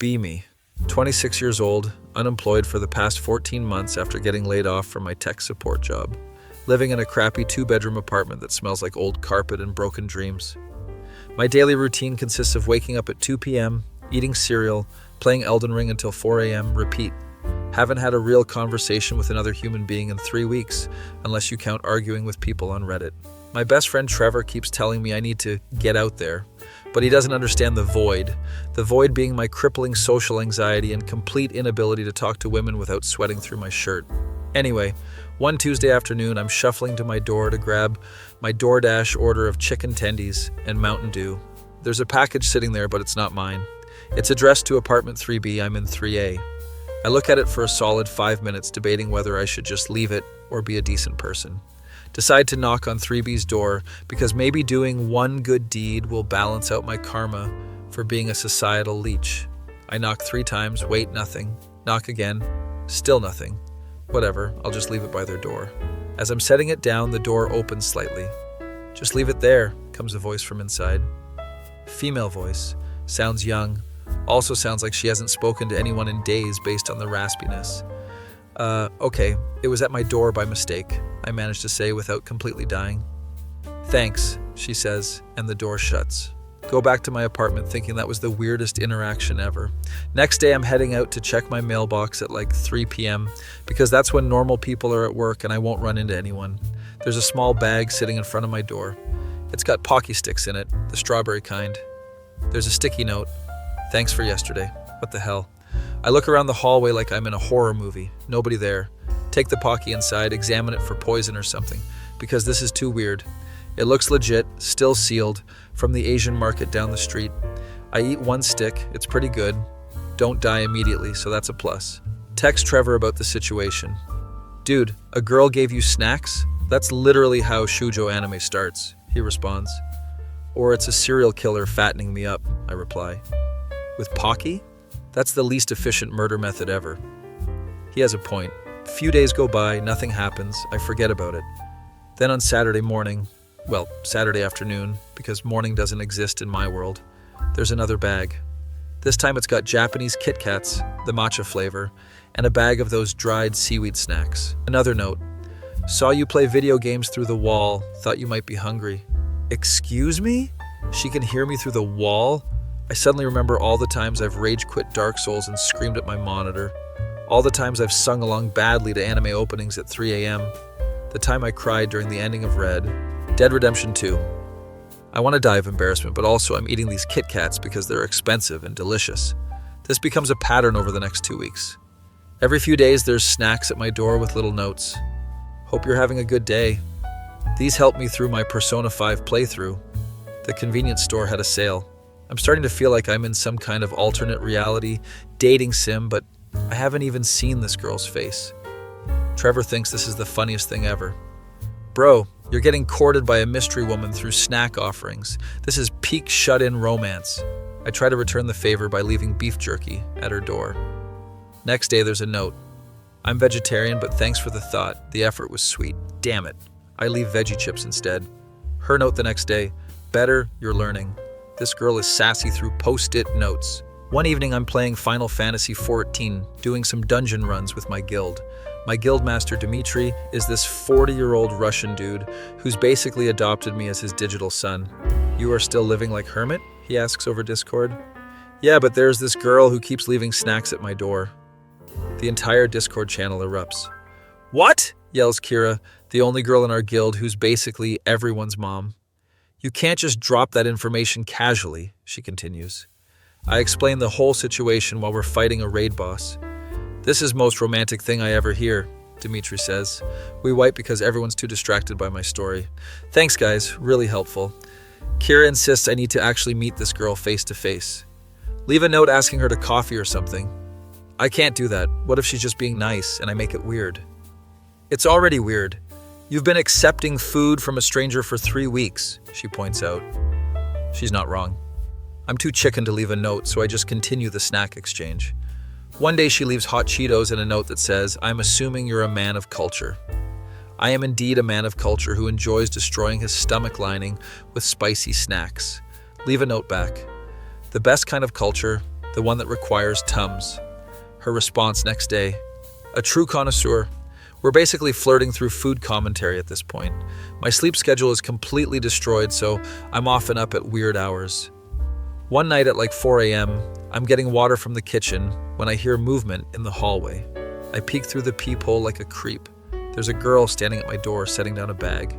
Be me. 26 years old, unemployed for the past 14 months after getting laid off from my tech support job. Living in a crappy 2-bedroom apartment that smells like old carpet and broken dreams. My daily routine consists of waking up at 2 p.m., eating cereal, playing Elden Ring until 4 a.m., repeat. Haven't had a real conversation with another human being in 3 weeks, unless you count arguing with people on Reddit. My best friend Trevor keeps telling me I need to get out there, but he doesn't understand the void being my crippling social anxiety and complete inability to talk to women without sweating through my shirt. Anyway, one Tuesday afternoon, I'm shuffling to my door to grab my DoorDash order of chicken tendies and Mountain Dew. There's a package sitting there, but it's not mine. It's addressed to apartment 3B, I'm in 3A. I look at it for a solid 5 minutes, debating whether I should just leave it or be a decent person. Decide to knock on 3B's door because maybe doing one good deed will balance out my karma for being a societal leech. I knock 3 times, wait, nothing. Knock again, still nothing. Whatever, I'll just leave it by their door. As I'm setting it down, the door opens slightly. Just leave it there, comes a voice from inside. Female voice, sounds young, also sounds like she hasn't spoken to anyone in days based on the raspiness. Okay, it was at my door by mistake, I managed to say without completely dying. Thanks, she says, and the door shuts. Go back to my apartment thinking that was the weirdest interaction ever. Next day, I'm heading out to check my mailbox at like 3 p.m. because that's when normal people are at work and I won't run into anyone. There's a small bag sitting in front of my door. It's got Pocky Sticks in it, the strawberry kind. There's a sticky note. Thanks for yesterday. What the hell? I look around the hallway like I'm in a horror movie. Nobody there. Take the Pocky inside, examine it for poison or something, because this is too weird. It looks legit, still sealed, from the Asian market down the street. I eat 1 stick, it's pretty good. Don't die immediately, so that's a plus. Text Trevor about the situation. Dude, a girl gave you snacks? That's literally how shoujo anime starts, he responds. Or it's a serial killer fattening me up, I reply. With Pocky? That's the least efficient murder method ever. He has a point. A few days go by, nothing happens, I forget about it. Then on Saturday morning, well, Saturday afternoon, because morning doesn't exist in my world, there's another bag. This time it's got Japanese Kit Kats, the matcha flavor, and a bag of those dried seaweed snacks. Another note. Saw you play video games through the wall, thought you might be hungry. Excuse me? She can hear me through the wall? I suddenly remember all the times I've rage quit Dark Souls and screamed at my monitor. All the times I've sung along badly to anime openings at 3 a.m. The time I cried during the ending of Dead Redemption 2. I want to die of embarrassment, but also I'm eating these Kit Kats because they're expensive and delicious. This becomes a pattern over the next 2 weeks. Every few days there's snacks at my door with little notes. Hope you're having a good day. These helped me through my Persona 5 playthrough. The convenience store had a sale. I'm starting to feel like I'm in some kind of alternate reality, dating sim, but I haven't even seen this girl's face. Trevor thinks this is the funniest thing ever. Bro, you're getting courted by a mystery woman through snack offerings. This is peak shut-in romance. I try to return the favor by leaving beef jerky at her door. Next day, there's a note. I'm vegetarian, but thanks for the thought. The effort was sweet. Damn it. I leave veggie chips instead. Her note the next day. Better, you're learning. This girl is sassy through post-it notes. One evening, I'm playing Final Fantasy XIV, doing some dungeon runs with my guild. My guildmaster Dmitri is this 40-year-old Russian dude who's basically adopted me as his digital son. You are still living like hermit? He asks over Discord. Yeah, but there's this girl who keeps leaving snacks at my door. The entire Discord channel erupts. What? Yells Kira, the only girl in our guild who's basically everyone's mom. You can't just drop that information casually, she continues. I explain the whole situation while we're fighting a raid boss. This is most romantic thing I ever hear, Dmitri says. We wipe because everyone's too distracted by my story. Thanks, guys. Really helpful. Kira insists I need to actually meet this girl face to face. Leave a note asking her to coffee or something. I can't do that. What if she's just being nice and I make it weird? It's already weird. You've been accepting food from a stranger for 3 weeks, she points out. She's not wrong. I'm too chicken to leave a note, so I just continue the snack exchange. One day she leaves hot Cheetos and a note that says, I'm assuming you're a man of culture. I am indeed a man of culture who enjoys destroying his stomach lining with spicy snacks. Leave a note back. The best kind of culture the one that requires Tums. Her response next day, a true connoisseur. We're basically flirting through food commentary at this point. My sleep schedule is completely destroyed, so I'm often up at weird hours. One night at like 4 a.m., I'm getting water from the kitchen when I hear movement in the hallway. I peek through the peephole like a creep. There's a girl standing at my door setting down a bag.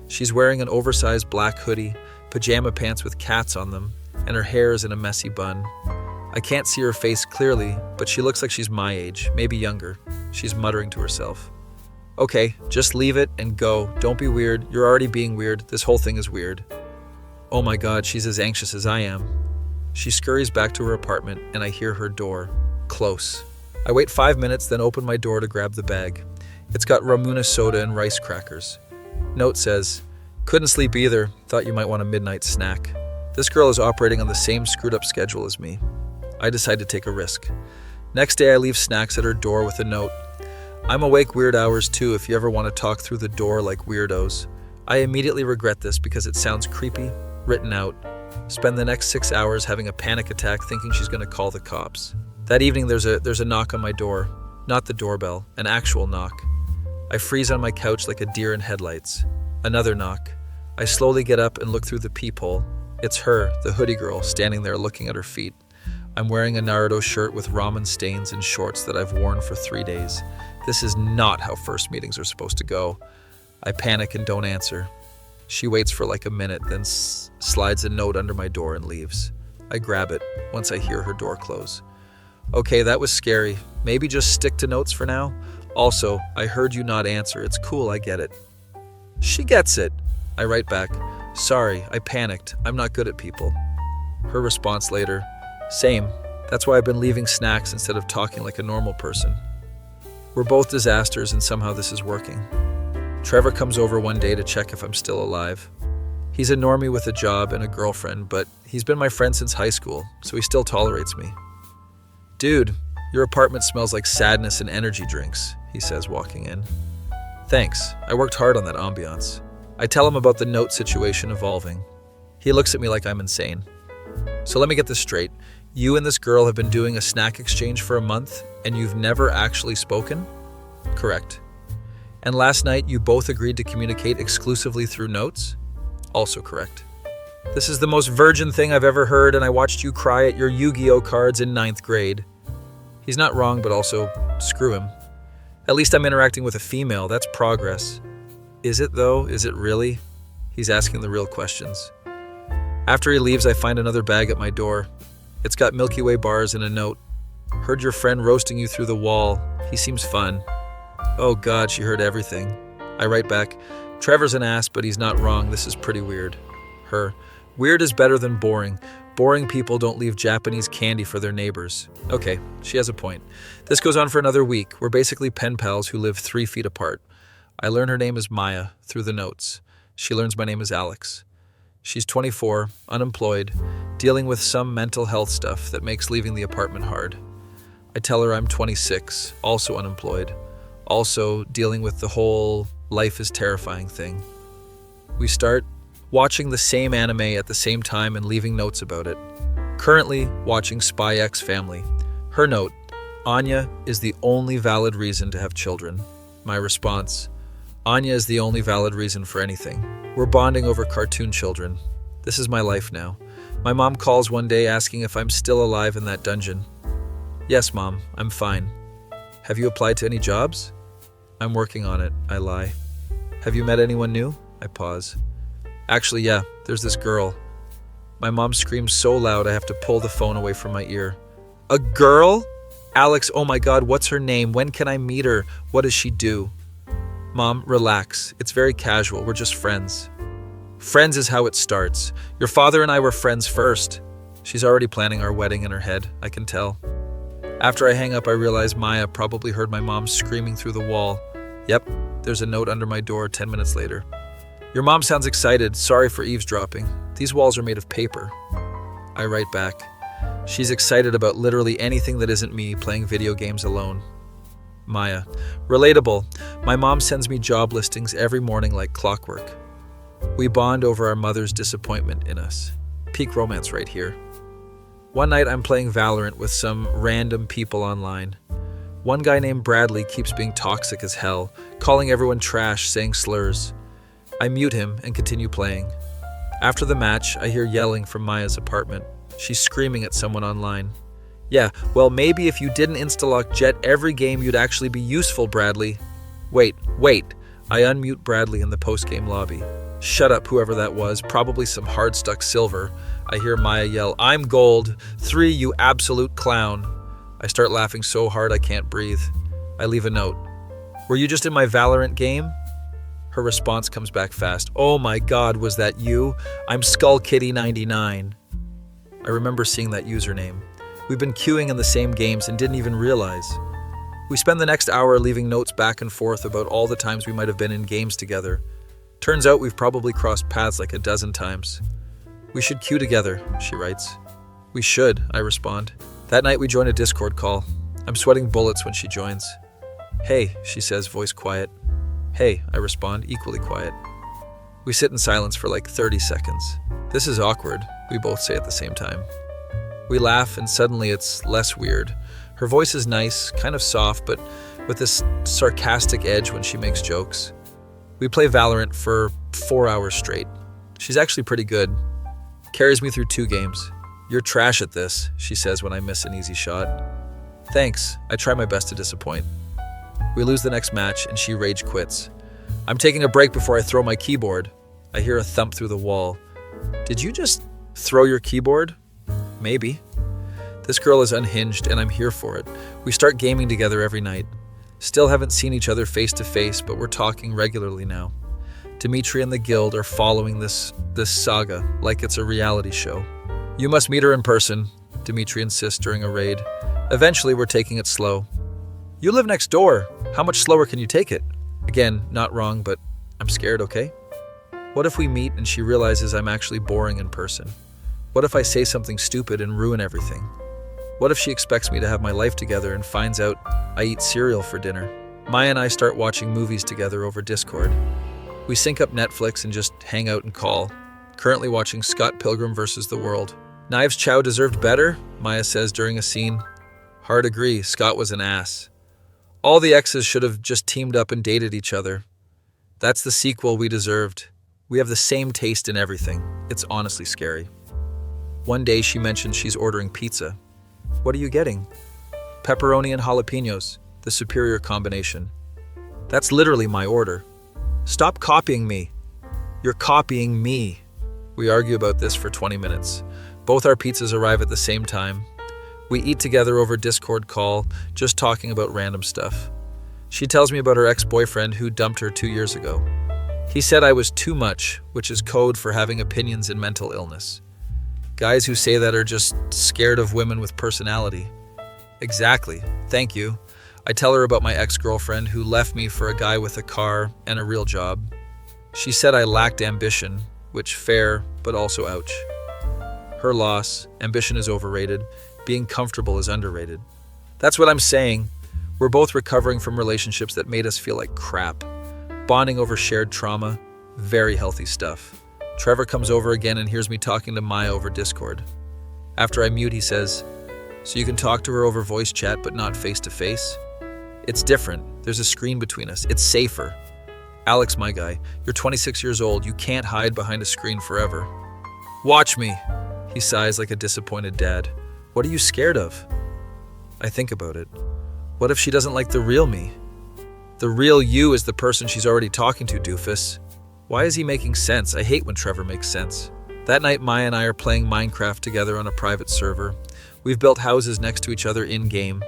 She's wearing an oversized black hoodie, pajama pants with cats on them, and her hair is in a messy bun. I can't see her face clearly, but she looks like she's my age, maybe younger. She's muttering to herself. Okay, just leave it and go. Don't be weird. You're already being weird. This whole thing is weird. Oh my God, she's as anxious as I am. She scurries back to her apartment and I hear her door. Close. I wait 5 minutes, then open my door to grab the bag. It's got Ramuna soda and rice crackers. Note says, couldn't sleep either. Thought you might want a midnight snack. This girl is operating on the same screwed up schedule as me. I decide to take a risk. Next day I leave snacks at her door with a note. I'm awake weird hours too if you ever want to talk through the door like weirdos. I immediately regret this because it sounds creepy, written out. Spend the next 6 hours having a panic attack thinking she's going to call the cops. That evening there's a knock on my door. Not the doorbell, an actual knock. I freeze on my couch like a deer in headlights. Another knock. I slowly get up and look through the peephole. It's her, the hoodie girl, standing there looking at her feet. I'm wearing a Naruto shirt with ramen stains and shorts that I've worn for 3 days. This is not how first meetings are supposed to go. I panic and don't answer. She waits for like a minute, then slides a note under my door and leaves. I grab it once I hear her door close. Okay, that was scary. Maybe just stick to notes for now. Also, I heard you not answer. It's cool, I get it. She gets it. I write back, sorry, I panicked. I'm not good at people. Her response later, same. That's why I've been leaving snacks instead of talking like a normal person. We're both disasters and somehow this is working. Trevor comes over one day to check if I'm still alive. He's a normie with a job and a girlfriend, but he's been my friend since high school, so he still tolerates me. Dude, your apartment smells like sadness and energy drinks, he says walking in. Thanks, I worked hard on that ambiance. I tell him about the note situation evolving. He looks at me like I'm insane. So let me get this straight. You and this girl have been doing a snack exchange for a month, and you've never actually spoken? Correct. And last night, you both agreed to communicate exclusively through notes? Also correct. This is the most virgin thing I've ever heard, and I watched you cry at your Yu-Gi-Oh cards in 9th grade. He's not wrong, but also, screw him. At least I'm interacting with a female, that's progress. Is it though? Is it really? He's asking the real questions. After he leaves, I find another bag at my door. It's got Milky Way bars and a note. Heard your friend roasting you through the wall. He seems fun. Oh God, she heard everything. I write back, Trevor's an ass, but he's not wrong. This is pretty weird. Her, weird is better than boring. Boring people don't leave Japanese candy for their neighbors. Okay, she has a point. This goes on for another week. We're basically pen pals who live 3 feet apart. I learn her name is Maya through the notes. She learns my name is Alex. She's 24, unemployed, dealing with some mental health stuff that makes leaving the apartment hard. I tell her I'm 26, also unemployed, also dealing with the whole life is terrifying thing. We start watching the same anime at the same time and leaving notes about it. Currently watching Spy X Family. Her note, Anya is the only valid reason to have children. My response, Anya is the only valid reason for anything. We're bonding over cartoon children. This is my life now. My mom calls one day asking if I'm still alive in that dungeon. Yes, Mom, I'm fine. Have you applied to any jobs? I'm working on it, I lie. Have you met anyone new? I pause. Actually, yeah, there's this girl. My mom screams so loud I have to pull the phone away from my ear. A girl? Alex, oh my God, what's her name? When can I meet her? What does she do? Mom, relax. It's very casual. We're just friends. Friends is how it starts. Your father and I were friends first. She's already planning our wedding in her head, I can tell. After I hang up, I realize Maya probably heard my mom screaming through the wall. Yep, there's a note under my door 10 minutes later. Your mom sounds excited. Sorry for eavesdropping. These walls are made of paper. I write back. She's excited about literally anything that isn't me playing video games alone. Maya. Relatable. My mom sends me job listings every morning like clockwork. We bond over our mother's disappointment in us. Peak romance right here. One night I'm playing Valorant with some random people online. One guy named Bradley keeps being toxic as hell, calling everyone trash, saying slurs. I mute him and continue playing. After the match, I hear yelling from Maya's apartment. She's screaming at someone online. Yeah, well, maybe if you didn't insta-lock Jet every game, you'd actually be useful, Bradley. Wait. I unmute Bradley in the post-game lobby. Shut up, whoever that was, probably some hard-stuck silver. I hear Maya yell, I'm gold. 3, you absolute clown. I start laughing so hard I can't breathe. I leave a note. Were you just in my Valorant game? Her response comes back fast. Oh my god, was that you? I'm SkullKitty99. I remember seeing that username. We've been queuing in the same games and didn't even realize. We spend the next hour leaving notes back and forth about all the times we might have been in games together. Turns out we've probably crossed paths like a dozen times. We should queue together, she writes. We should, I respond. That night we join a Discord call. I'm sweating bullets when she joins. Hey, she says, voice quiet. Hey, I respond, equally quiet. We sit in silence for like 30 seconds. This is awkward, we both say at the same time. We laugh and suddenly it's less weird. Her voice is nice, kind of soft, but with this sarcastic edge when she makes jokes. We play Valorant for 4 hours straight. She's actually pretty good. Carries me through 2 games. You're trash at this, she says when I miss an easy shot. Thanks, I try my best to disappoint. We lose the next match and she rage quits. I'm taking a break before I throw my keyboard. I hear a thump through the wall. Did you just throw your keyboard? Maybe. This girl is unhinged and I'm here for it. We start gaming together every night. Still haven't seen each other face to face, but we're talking regularly now. Dimitri and the guild are following this saga like it's a reality show. You must meet her in person, Dimitri insists during a raid. Eventually, we're taking it slow. You live next door. How much slower can you take it? Again, not wrong, but I'm scared, okay? What if we meet and she realizes I'm actually boring in person? What if I say something stupid and ruin everything? What if she expects me to have my life together and finds out I eat cereal for dinner? Maya and I start watching movies together over Discord. We sync up Netflix and just hang out and call. Currently watching Scott Pilgrim vs. the World. Knives Chow deserved better, Maya says during a scene. Hard agree, Scott was an ass. All the exes should have just teamed up and dated each other. That's the sequel we deserved. We have the same taste in everything. It's honestly scary. One day she mentions she's ordering pizza. What are you getting? Pepperoni and jalapenos, the superior combination. That's literally my order. Stop copying me. You're copying me. We argue about this for 20 minutes. Both our pizzas arrive at the same time. We eat together over Discord call, just talking about random stuff. She tells me about her ex-boyfriend who dumped her 2 years ago. He said I was too much, which is code for having opinions and mental illness. Guys who say that are just scared of women with personality. Exactly. Thank you. I tell her about my ex-girlfriend who left me for a guy with a car and a real job. She said I lacked ambition, which fair, but also ouch. Her loss. Ambition is overrated. Being comfortable is underrated. That's what I'm saying. We're both recovering from relationships that made us feel like crap. Bonding over shared trauma. Very healthy stuff. Trevor comes over again and hears me talking to Maya over Discord. After I mute, he says, so you can talk to her over voice chat but not face to face? It's different. There's a screen between us. It's safer. Alex, my guy, you're 26 years old. You can't hide behind a screen forever. Watch me. He sighs like a disappointed dad. What are you scared of? I think about it. What if she doesn't like the real me? The real you is the person she's already talking to, doofus. Why is he making sense? I hate when Trevor makes sense. That night, Maya and I are playing Minecraft together on a private server. We've built houses next to each other in-game.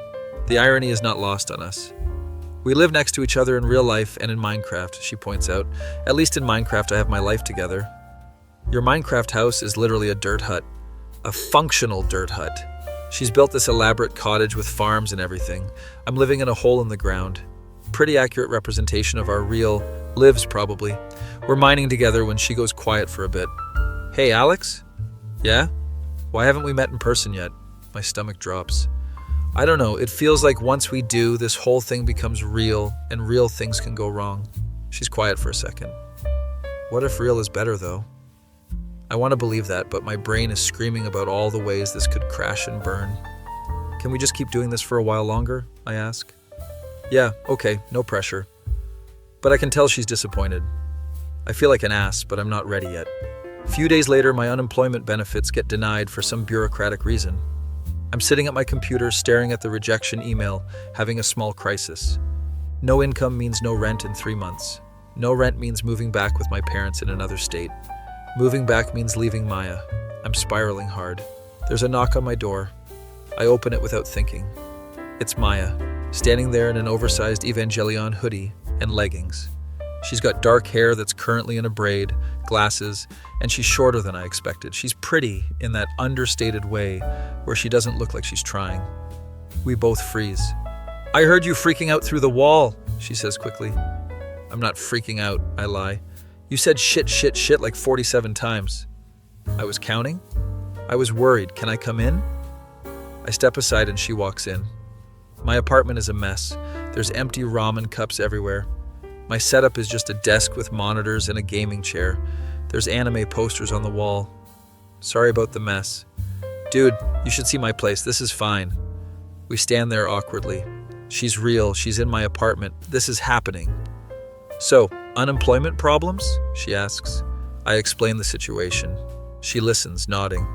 The irony is not lost on us. We live next to each other in real life and in Minecraft, she points out. At least in Minecraft, I have my life together. Your Minecraft house is literally a dirt hut. A functional dirt hut. She's built this elaborate cottage with farms and everything. I'm living in a hole in the ground. Pretty accurate representation of our real lives, probably. We're mining together when she goes quiet for a bit. Hey, Alex? Yeah? Why haven't we met in person yet? My stomach drops. I don't know, it feels like once we do, this whole thing becomes real, and real things can go wrong. She's quiet for a second. What if real is better, though? I want to believe that, but my brain is screaming about all the ways this could crash and burn. Can we just keep doing this for a while longer? I ask. Yeah, okay, no pressure. But I can tell she's disappointed. I feel like an ass, but I'm not ready yet. A few days later, my unemployment benefits get denied for some bureaucratic reason. I'm sitting at my computer, staring at the rejection email, having a small crisis. No income means no rent in 3 months. No rent means moving back with my parents in another state. Moving back means leaving Maya. I'm spiraling hard. There's a knock on my door. I open it without thinking. It's Maya, standing there in an oversized Evangelion hoodie and leggings. She's got dark hair that's currently in a braid, glasses, and she's shorter than I expected. She's pretty in that understated way where she doesn't look like she's trying. We both freeze. I heard you freaking out through the wall, she says quickly. I'm not freaking out, I lie. You said shit like 47 times. I was counting? I was worried. Can I come in? I step aside and she walks in. My apartment is a mess. There's empty ramen cups everywhere. My setup is just a desk with monitors and a gaming chair. There's anime posters on the wall. Sorry about the mess. Dude, you should see my place. This is fine. We stand there awkwardly. She's real. She's in my apartment. This is happening. So, unemployment problems? She asks. I explain the situation. She listens, nodding.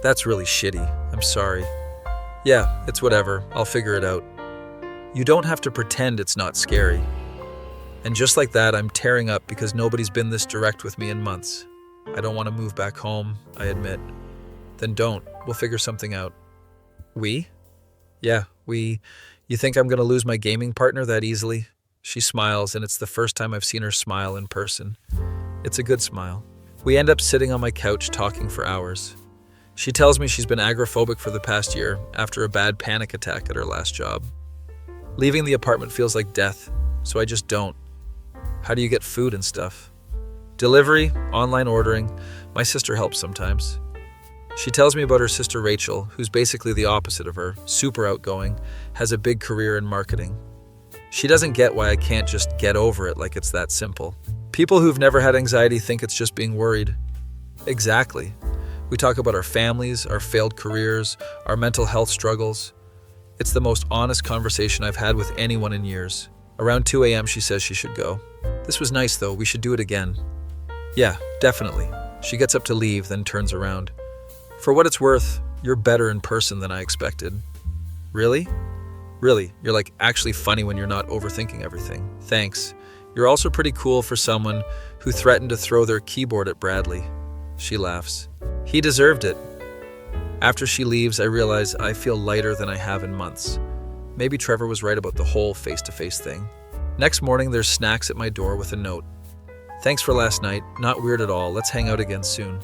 That's really shitty. I'm sorry. Yeah, it's whatever. I'll figure it out. You don't have to pretend it's not scary. And just like that, I'm tearing up because nobody's been this direct with me in months. I don't want to move back home, I admit. Then don't. We'll figure something out. We? Yeah, we. You think I'm going to lose my gaming partner that easily? She smiles, and it's the first time I've seen her smile in person. It's a good smile. We end up sitting on my couch talking for hours. She tells me she's been agoraphobic for the past year after a bad panic attack at her last job. Leaving the apartment feels like death, so I just don't. How do you get food and stuff? Delivery, online ordering. My sister helps sometimes. She tells me about her sister Rachel, who's basically the opposite of her, super outgoing, has a big career in marketing. She doesn't get why I can't just get over it like it's that simple. People who've never had anxiety think it's just being worried. Exactly. We talk about our families, our failed careers, our mental health struggles. It's the most honest conversation I've had with anyone in years. Around 2 a.m. she says she should go. This was nice though, we should do it again. Yeah, definitely. She gets up to leave, then turns around. For what it's worth, you're better in person than I expected. Really? Really, you're like actually funny when you're not overthinking everything. Thanks. You're also pretty cool for someone who threatened to throw their keyboard at Bradley. She laughs. He deserved it. After she leaves, I realize I feel lighter than I have in months. Maybe Trevor was right about the whole face-to-face thing. Next morning, there's snacks at my door with a note. Thanks for last night. Not weird at all. Let's hang out again soon.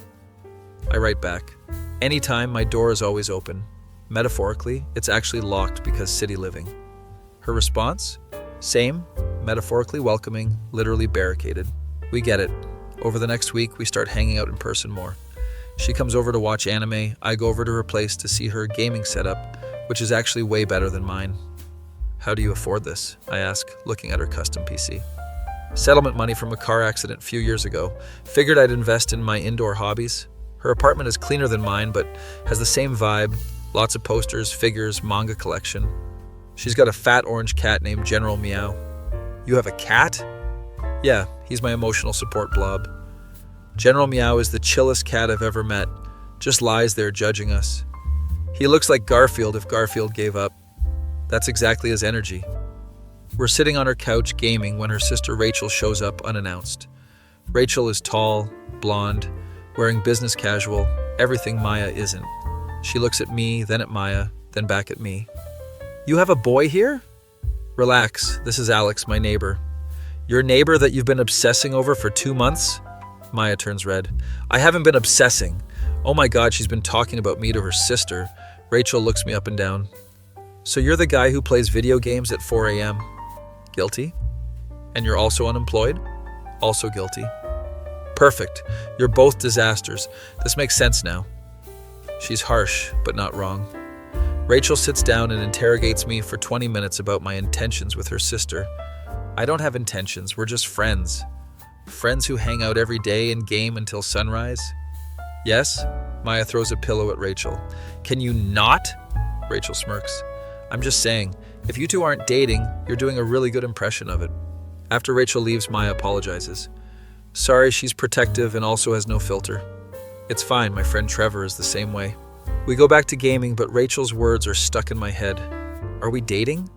I write back. Anytime, my door is always open. Metaphorically, it's actually locked because city living. Her response? Same, metaphorically welcoming, literally barricaded. We get it. Over the next week, we start hanging out in person more. She comes over to watch anime. I go over to her place to see her gaming setup, which is actually way better than mine. How do you afford this? I ask, looking at her custom PC. Settlement money from a car accident a few years ago. Figured I'd invest in my indoor hobbies. Her apartment is cleaner than mine, but has the same vibe. Lots of posters, figures, manga collection. She's got a fat orange cat named General Meow. You have a cat? Yeah, he's my emotional support blob. General Meow is the chillest cat I've ever met. Just lies there judging us. He looks like Garfield if Garfield gave up. That's exactly his energy. We're sitting on her couch gaming when her sister Rachel shows up unannounced. Rachel is tall, blonde, wearing business casual, everything Maya isn't. She looks at me, then at Maya, then back at me. You have a boy here? Relax, this is Alex, my neighbor. Your neighbor that you've been obsessing over for 2 months? Maya turns red. I haven't been obsessing. Oh my God, she's been talking about me to her sister. Rachel looks me up and down. So you're the guy who plays video games at 4 a.m.? Guilty? And you're also unemployed? Also guilty. Perfect. You're both disasters. This makes sense now. She's harsh, but not wrong. Rachel sits down and interrogates me for 20 minutes about my intentions with her sister. I don't have intentions, we're just friends. Friends who hang out every day and game until sunrise? Yes? Maya throws a pillow at Rachel. Can you not? Rachel smirks. I'm just saying, if you two aren't dating, you're doing a really good impression of it. After Rachel leaves, Maya apologizes. Sorry, she's protective and also has no filter. It's fine, my friend Trevor is the same way. We go back to gaming, but Rachel's words are stuck in my head. Are we dating?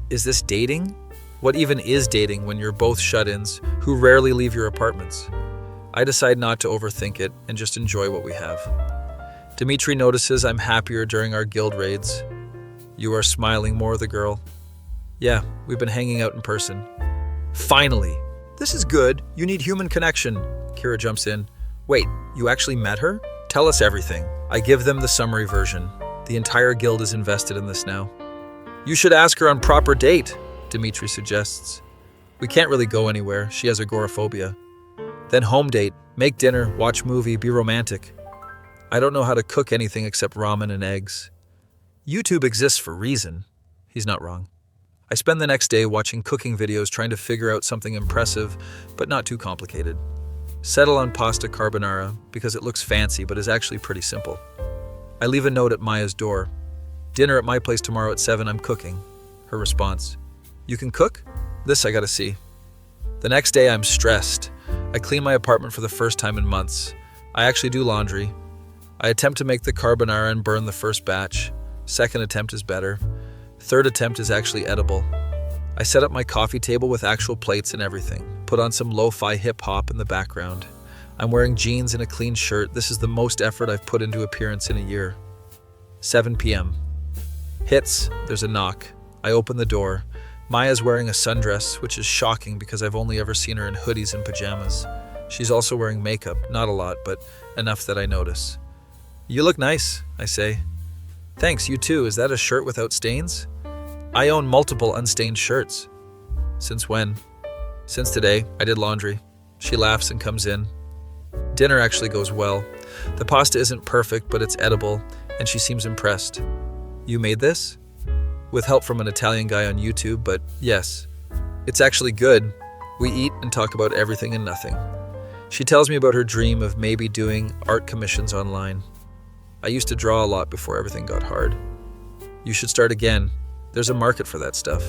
Is this dating? What even is dating when you're both shut-ins who rarely leave your apartments? I decide not to overthink it and just enjoy what we have. Dimitri notices I'm happier during our guild raids. You are smiling more, the girl. Yeah, we've been hanging out in person. Finally! This is good. You need human connection. Kira jumps in. Wait, you actually met her? Tell us everything. I give them the summary version. The entire guild is invested in this now. You should ask her on proper date, Dimitri suggests. We can't really go anywhere. She has agoraphobia. Then home date. Make dinner, watch movie, be romantic. I don't know how to cook anything except ramen and eggs. YouTube exists for a reason. He's not wrong. I spend the next day watching cooking videos trying to figure out something impressive, but not too complicated. Settle on pasta carbonara because it looks fancy but is actually pretty simple. I leave a note at Maya's door. Dinner at my place tomorrow at 7, I'm cooking. Her response. You can cook? This I gotta see. The next day I'm stressed. I clean my apartment for the first time in months. I actually do laundry. I attempt to make the carbonara and burn the first batch. Second attempt is better. Third attempt is actually edible. I set up my coffee table with actual plates and everything. Put on some lo-fi hip-hop in the background. I'm wearing jeans and a clean shirt. This is the most effort I've put into appearance in a year. 7 p.m. Hits. There's a knock. I open the door. Maya's wearing a sundress, which is shocking because I've only ever seen her in hoodies and pajamas. She's also wearing makeup. Not a lot, but enough that I notice. You look nice, I say. Thanks, you too. Is that a shirt without stains? I own multiple unstained shirts. Since when? Since today. I did laundry. She laughs and comes in. Dinner actually goes well. The pasta isn't perfect, but it's edible, and she seems impressed. You made this? With help from an Italian guy on YouTube, but yes. It's actually good. We eat and talk about everything and nothing. She tells me about her dream of maybe doing art commissions online. I used to draw a lot before everything got hard. You should start again. There's a market for that stuff.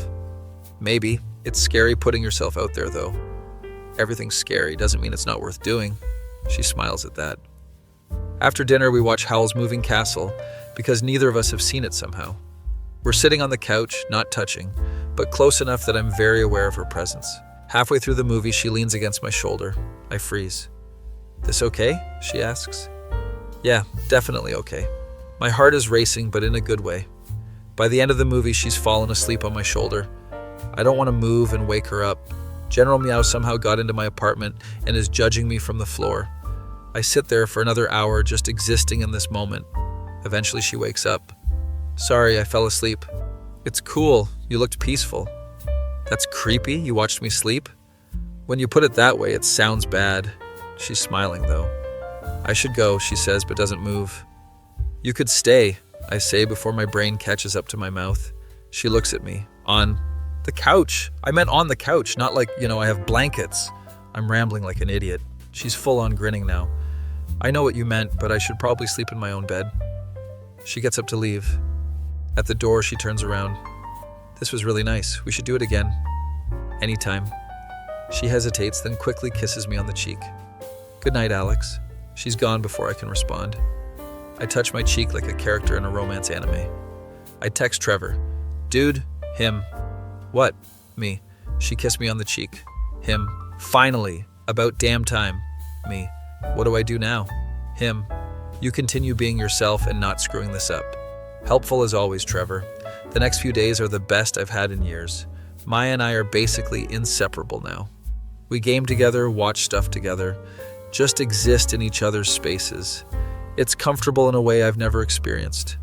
Maybe. It's scary putting yourself out there, though. Everything's scary doesn't mean it's not worth doing. She smiles at that. After dinner, we watch Howl's Moving Castle because neither of us have seen it somehow. We're sitting on the couch, not touching, but close enough that I'm very aware of her presence. Halfway through the movie, she leans against my shoulder. I freeze. This okay? She asks. Yeah, definitely okay. My heart is racing, but in a good way. By the end of the movie, she's fallen asleep on my shoulder. I don't want to move and wake her up. General Meow somehow got into my apartment and is judging me from the floor. I sit there for another hour just existing in this moment. Eventually she wakes up. Sorry, I fell asleep. It's cool. You looked peaceful. That's creepy. You watched me sleep? When you put it that way, it sounds bad. She's smiling, though. I should go, she says, but doesn't move. You could stay, I say before my brain catches up to my mouth. She looks at me. On the couch. I meant on the couch, not like, I have blankets. I'm rambling like an idiot. She's full on grinning now. I know what you meant, but I should probably sleep in my own bed. She gets up to leave. At the door, she turns around. This was really nice. We should do it again. Anytime. She hesitates, then quickly kisses me on the cheek. Good night, Alex. She's gone before I can respond. I touch my cheek like a character in a romance anime. I text Trevor. Dude, him. What? Me. She kissed me on the cheek. Him. Finally. About damn time. Me. What do I do now? Him. You continue being yourself and not screwing this up. Helpful as always, Trevor. The next few days are the best I've had in years. Maya and I are basically inseparable now. We game together, watch stuff together, just exist in each other's spaces. It's comfortable in a way I've never experienced.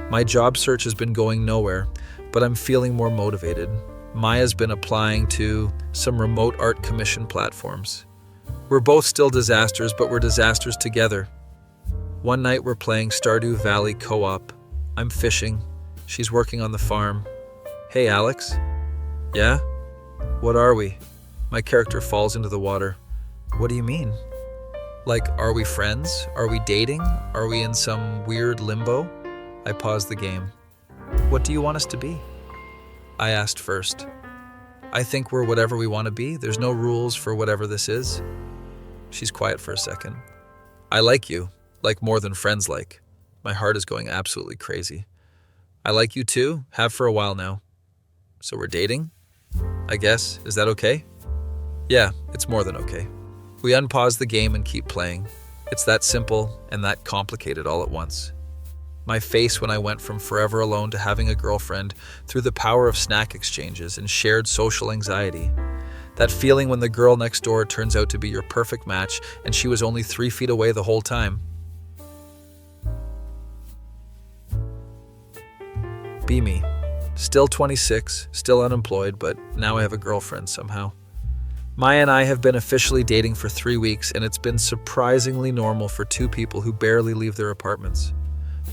My job search has been going nowhere, but I'm feeling more motivated. Maya's been applying to some remote art commission platforms. We're both still disasters, but we're disasters together. One night we're playing Stardew Valley co-op. I'm fishing. She's working on the farm. Hey, Alex? Yeah? What are we? My character falls into the water. What do you mean? Like, are we friends? Are we dating? Are we in some weird limbo? I paused the game. What do you want us to be? I asked first. I think we're whatever we want to be. There's no rules for whatever this is. She's quiet for a second. I like you, like more than friends like. My heart is going absolutely crazy. I like you too, have for a while now. So we're dating? I guess. Is that okay? Yeah, it's more than okay. We unpause the game and keep playing. It's that simple and that complicated all at once. My face when I went from forever alone to having a girlfriend through the power of snack exchanges and shared social anxiety. That feeling when the girl next door turns out to be your perfect match and she was only 3 feet away the whole time. Be me. Still 26, still unemployed, but now I have a girlfriend somehow. Maya and I have been officially dating for 3 weeks, and it's been surprisingly normal for two people who barely leave their apartments.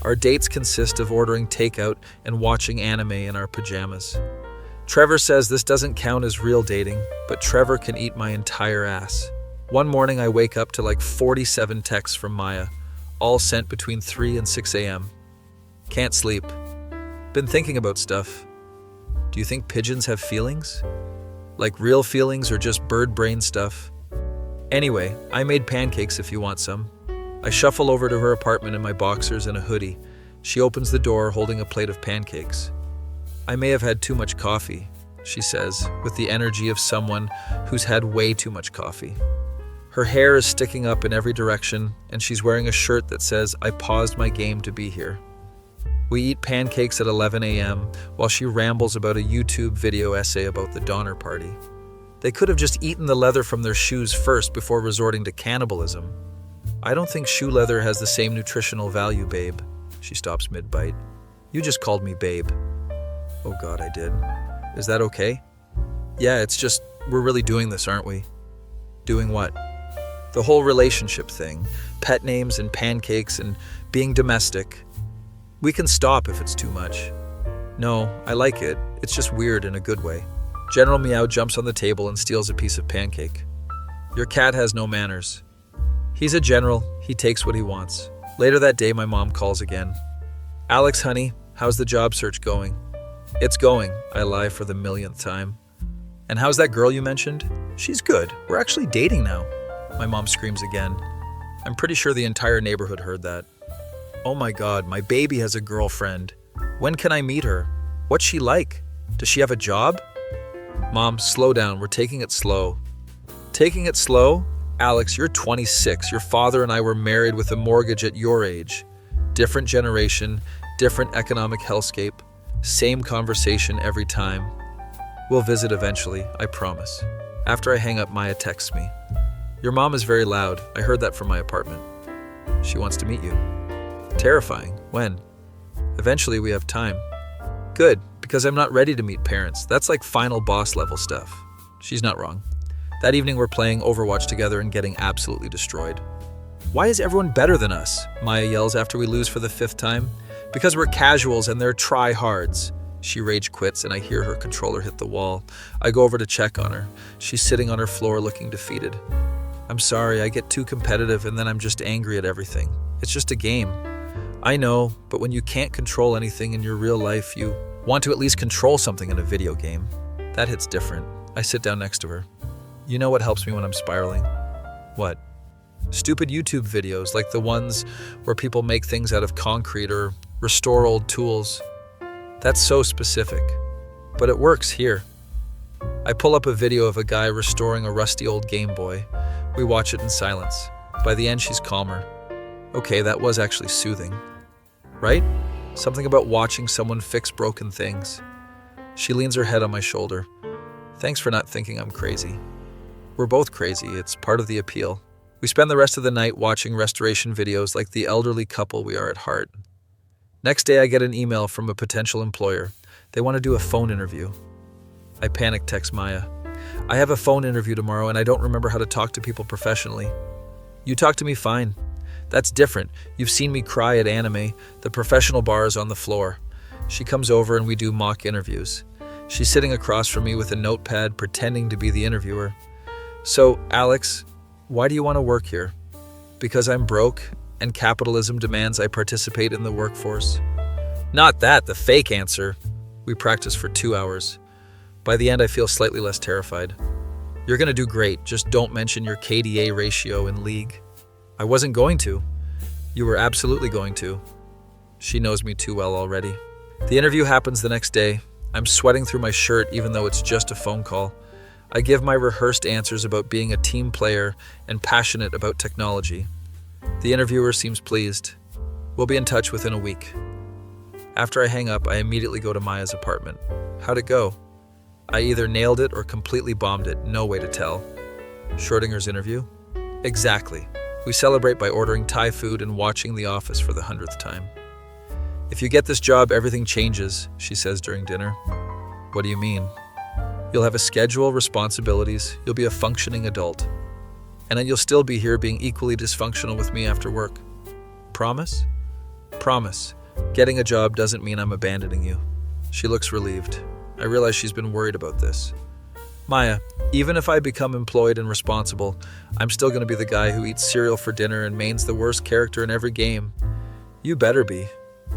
Our dates consist of ordering takeout and watching anime in our pajamas. Trevor says this doesn't count as real dating, but Trevor can eat my entire ass. One morning I wake up to like 47 texts from Maya, all sent between 3 and 6 a.m. Can't sleep. Been thinking about stuff. Do you think pigeons have feelings? Like real feelings or just bird brain stuff? Anyway, I made pancakes if you want some. I shuffle over to her apartment in my boxers and a hoodie. She opens the door holding a plate of pancakes. I may have had too much coffee, she says, with the energy of someone who's had way too much coffee. Her hair is sticking up in every direction, and she's wearing a shirt that says, "I paused my game to be here." We eat pancakes at 11 a.m. while she rambles about a YouTube video essay about the Donner Party. They could have just eaten the leather from their shoes first before resorting to cannibalism. I don't think shoe leather has the same nutritional value, babe. She stops mid-bite. You just called me babe. Oh God, I did. Is that okay? Yeah, it's just, we're really doing this, aren't we? Doing what? The whole relationship thing. Pet names and pancakes and being domestic. We can stop if it's too much. No, I like it. It's just weird in a good way. General Meow jumps on the table and steals a piece of pancake. Your cat has no manners. He's a general. He takes what he wants. Later that day, my mom calls again. Alex, honey, how's the job search going? It's going, I lie for the millionth time. And how's that girl you mentioned? She's good. We're actually dating now. My mom screams again. I'm pretty sure the entire neighborhood heard that. Oh my God, my baby has a girlfriend. When can I meet her? What's she like? Does she have a job? Mom, slow down. We're taking it slow. Taking it slow? Alex, you're 26. Your father and I were married with a mortgage at your age. Different generation, different economic hellscape. Same conversation every time. We'll visit eventually, I promise. After I hang up, Maya texts me. Your mom is very loud. I heard that from my apartment. She wants to meet you. Terrifying. When? Eventually we have time. Good, because I'm not ready to meet parents. That's like final boss level stuff. She's not wrong. That evening we're playing Overwatch together and getting absolutely destroyed. Why is everyone better than us? Maya yells after we lose for the 5th time. Because we're casuals and they're try-hards. She rage quits and I hear her controller hit the wall. I go over to check on her. She's sitting on her floor looking defeated. I'm sorry, I get too competitive and then I'm just angry at everything. It's just a game. I know, but when you can't control anything in your real life, you want to at least control something in a video game. That hits different. I sit down next to her. You know what helps me when I'm spiraling? What? Stupid YouTube videos like the ones where people make things out of concrete or restore old tools. That's so specific. But it works here. I pull up a video of a guy restoring a rusty old Game Boy. We watch it in silence. By the end, she's calmer. Okay, that was actually soothing. Right? Something about watching someone fix broken things. She leans her head on my shoulder. Thanks for not thinking I'm crazy. We're both crazy. It's part of the appeal. We spend the rest of the night watching restoration videos like the elderly couple we are at heart. Next day, I get an email from a potential employer. They want to do a phone interview. I panic text Maya. I have a phone interview tomorrow and I don't remember how to talk to people professionally. You talk to me fine. That's different. You've seen me cry at anime. The professional bar is on the floor. She comes over and we do mock interviews. She's sitting across from me with a notepad pretending to be the interviewer. So, Alex, why do you want to work here? Because I'm broke and capitalism demands I participate in the workforce? Not that, the fake answer. We practice for 2 hours. By the end, I feel slightly less terrified. You're going to do great, just don't mention your KDA ratio in league. I wasn't going to. You were absolutely going to. She knows me too well already. The interview happens the next day. I'm sweating through my shirt even though it's just a phone call. I give my rehearsed answers about being a team player and passionate about technology. The interviewer seems pleased. We'll be in touch within a week. After I hang up, I immediately go to Maya's apartment. How'd it go? I either nailed it or completely bombed it, no way to tell. Schrodinger's interview? Exactly. We celebrate by ordering Thai food and watching The Office for the 100th time. If you get this job, everything changes, she says during dinner. What do you mean? You'll have a schedule, responsibilities, you'll be a functioning adult. And then you'll still be here being equally dysfunctional with me after work. Promise? Promise. Getting a job doesn't mean I'm abandoning you. She looks relieved. I realize she's been worried about this. Maya, even if I become employed and responsible, I'm still going to be the guy who eats cereal for dinner and mains the worst character in every game. You better be.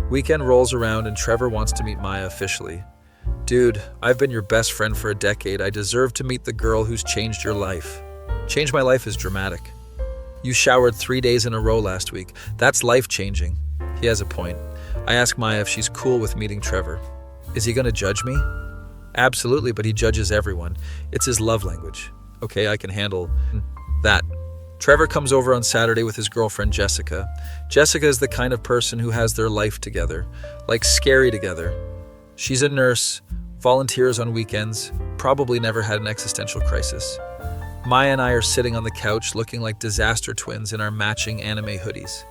Weekend rolls around and Trevor wants to meet Maya officially. Dude, I've been your best friend for a decade. I deserve to meet the girl who's changed your life. Change my life is dramatic. You showered 3 days in a row last week. That's life-changing. He has a point. I ask Maya if she's cool with meeting Trevor. Is he going to judge me? Absolutely, but he judges everyone. It's his love language. Okay, I can handle that. Trevor comes over on Saturday with his girlfriend, Jessica. Jessica is the kind of person who has their life together, like scary together. She's a nurse, volunteers on weekends, probably never had an existential crisis. Maya and I are sitting on the couch looking like disaster twins in our matching anime hoodies.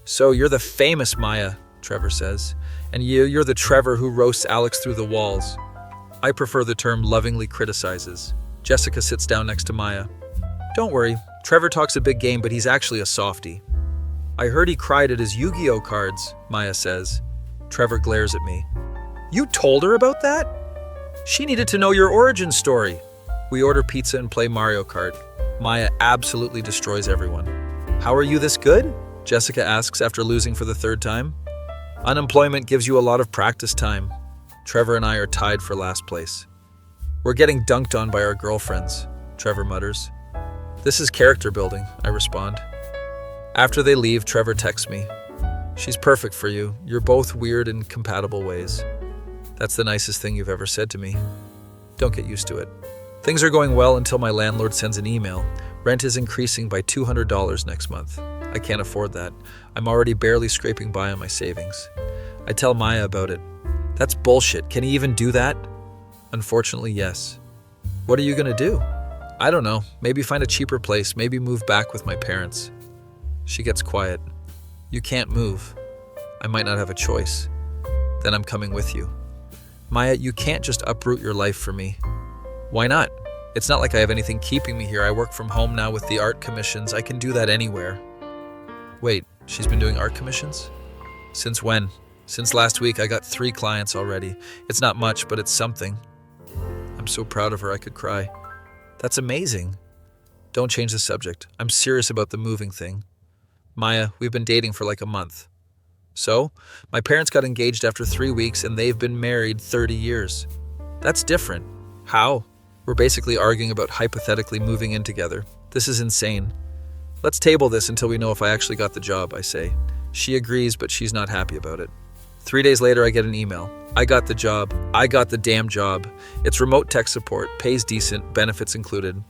So you're the famous Maya, Trevor says, and you're the Trevor who roasts Alex through the walls. I prefer the term lovingly criticizes. Jessica sits down next to Maya. Don't worry, Trevor talks a big game, but he's actually a softie. I heard he cried at his Yu-Gi-Oh cards, Maya says. Trevor glares at me. You told her about that? She needed to know your origin story. We order pizza and play Mario Kart. Maya absolutely destroys everyone. How are you this good? Jessica asks after losing for the 3rd time. Unemployment gives you a lot of practice time. Trevor and I are tied for last place. We're getting dunked on by our girlfriends, Trevor mutters. This is character building, I respond. After they leave, Trevor texts me. She's perfect for you. You're both weird in compatible ways. That's the nicest thing you've ever said to me. Don't get used to it. Things are going well until my landlord sends an email. Rent is increasing by $200 next month. I can't afford that. I'm already barely scraping by on my savings. I tell Maya about it. That's bullshit. Can he even do that? Unfortunately, yes. What are you going to do? I don't know. Maybe find a cheaper place. Maybe move back with my parents. She gets quiet. You can't move. I might not have a choice. Then I'm coming with you. Maya, you can't just uproot your life for me. Why not? It's not like I have anything keeping me here. I work from home now with the art commissions. I can do that anywhere. Wait, she's been doing art commissions? Since when? Since last week, I got 3 clients already. It's not much, but it's something. I'm so proud of her I could cry. That's amazing. Don't change the subject. I'm serious about the moving thing. Maya, we've been dating for like a month. So, my parents got engaged after 3 weeks and they've been married 30 years. That's different. How? We're basically arguing about hypothetically moving in together. This is insane. Let's table this until we know if I actually got the job, I say. She agrees, but she's not happy about it. 3 days later, I get an email. I got the job. I got the damn job. It's remote tech support, pays decent, benefits included.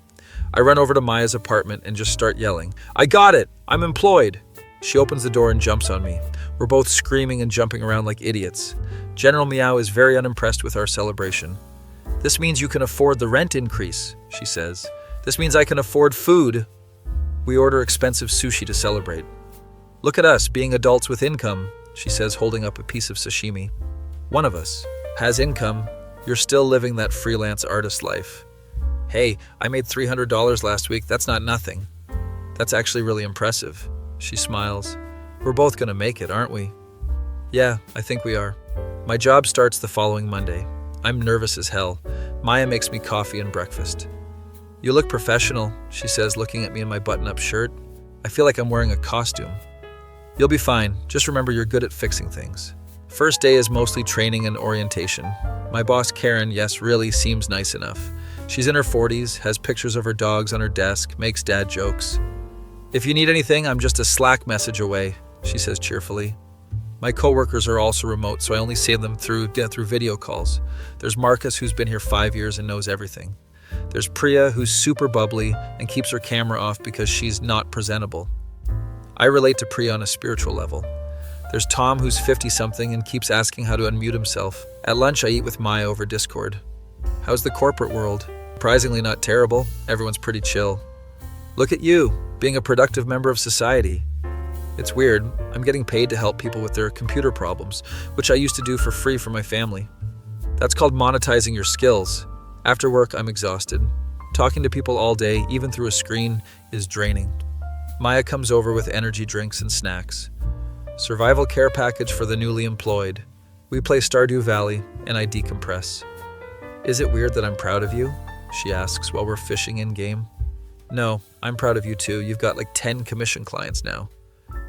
I run over to Maya's apartment and just start yelling. I got it! I'm employed! She opens the door and jumps on me. We're both screaming and jumping around like idiots. General Meow is very unimpressed with our celebration. This means you can afford the rent increase, she says. This means I can afford food. We order expensive sushi to celebrate. Look at us, being adults with income, she says, holding up a piece of sashimi. One of us has income. You're still living that freelance artist life. Hey, I made $300 last week. That's not nothing. That's actually really impressive. She smiles. We're both gonna make it, aren't we? Yeah, I think we are. My job starts the following Monday. I'm nervous as hell. Maya makes me coffee and breakfast. You look professional, she says, looking at me in my button-up shirt. I feel like I'm wearing a costume. You'll be fine. Just remember you're good at fixing things. First day is mostly training and orientation. My boss Karen, yes, really seems nice enough. She's in her 40s, has pictures of her dogs on her desk, makes dad jokes. If you need anything, I'm just a Slack message away, she says cheerfully. My coworkers are also remote, so I only see them through video calls. There's Marcus, who's been here 5 years and knows everything. There's Priya, who's super bubbly and keeps her camera off because she's not presentable. I relate to Priya on a spiritual level. There's Tom, who's 50-something and keeps asking how to unmute himself. At lunch, I eat with Maya over Discord. How's the corporate world? Surprisingly not terrible. Everyone's pretty chill. Look at you, being a productive member of society. It's weird. I'm getting paid to help people with their computer problems, which I used to do for free for my family. That's called monetizing your skills. After work, I'm exhausted. Talking to people all day, even through a screen, is draining. Maya comes over with energy drinks and snacks. Survival care package for the newly employed. We play Stardew Valley, and I decompress. Is it weird that I'm proud of you? She asks while we're fishing in-game. No, I'm proud of you too. You've got like 10 commission clients now.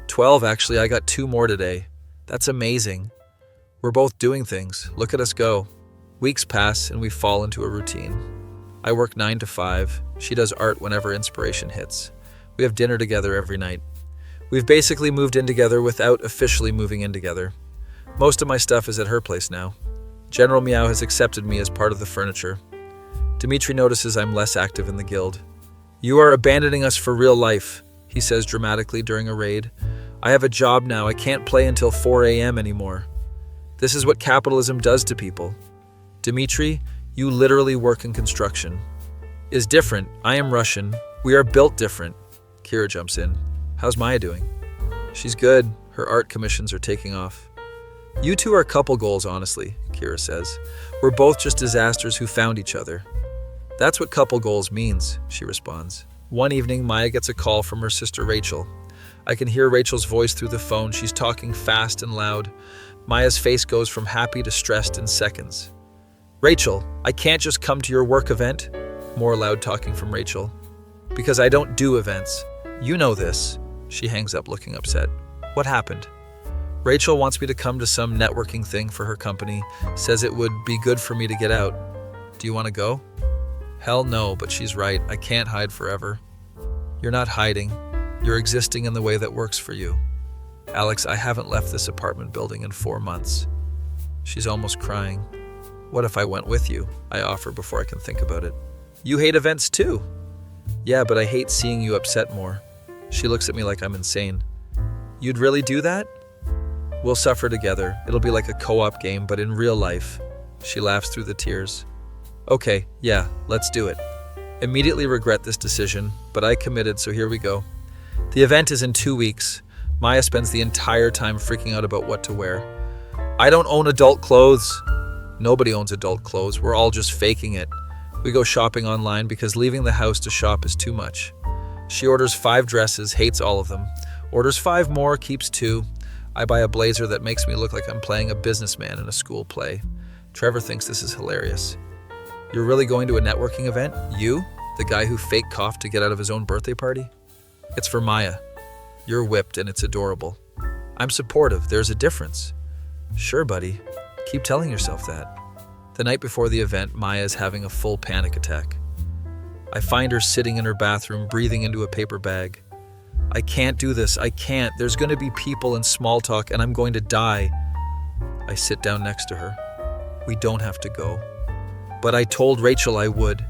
12 actually, I got 2 more today. That's amazing. We're both doing things. Look at us go. Weeks pass and we fall into a routine. I work 9 to 5. She does art whenever inspiration hits. We have dinner together every night. We've basically moved in together without officially moving in together. Most of my stuff is at her place now. General Meow has accepted me as part of the furniture. Dimitri notices I'm less active in the guild. You are abandoning us for real life, he says dramatically during a raid. I have a job now. I can't play until 4 a.m. anymore. This is what capitalism does to people. Dimitri, you literally work in construction. Is different. I am Russian. We are built different. Kira jumps in. How's Maya doing? She's good. Her art commissions are taking off. You two are couple goals, honestly, Kira says. We're both just disasters who found each other. That's what couple goals means, she responds. One evening, Maya gets a call from her sister Rachel. I can hear Rachel's voice through the phone. She's talking fast and loud. Maya's face goes from happy to stressed in seconds. Rachel, I can't just come to your work event. More loud talking from Rachel. Because I don't do events. You know this. She hangs up looking upset. What happened? Rachel wants me to come to some networking thing for her company, says it would be good for me to get out. Do you want to go? Hell no, but she's right. I can't hide forever. You're not hiding. You're existing in the way that works for you. Alex, I haven't left this apartment building in 4 months. She's almost crying. What if I went with you? I offer before I can think about it. You hate events too. Yeah, but I hate seeing you upset more. She looks at me like I'm insane. You'd really do that? We'll suffer together. It'll be like a co-op game, but in real life. She laughs through the tears. Okay, yeah, let's do it. Immediately regret this decision, but I committed, so here we go. The event is in 2 weeks. Maya spends the entire time freaking out about what to wear. I don't own adult clothes. Nobody owns adult clothes. We're all just faking it. We go shopping online because leaving the house to shop is too much. She orders 5 dresses, hates all of them. Orders 5 more, keeps 2. I buy a blazer that makes me look like I'm playing a businessman in a school play. Trevor thinks this is hilarious. You're really going to a networking event? You? The guy who fake coughed to get out of his own birthday party? It's for Maya. You're whipped and it's adorable. I'm supportive. There's a difference. Sure, buddy. Keep telling yourself that. The night before the event, Maya is having a full panic attack. I find her sitting in her bathroom, breathing into a paper bag. I can't do this. I can't. There's going to be people and small talk, and I'm going to die. I sit down next to her. We don't have to go. But I told Rachel I would.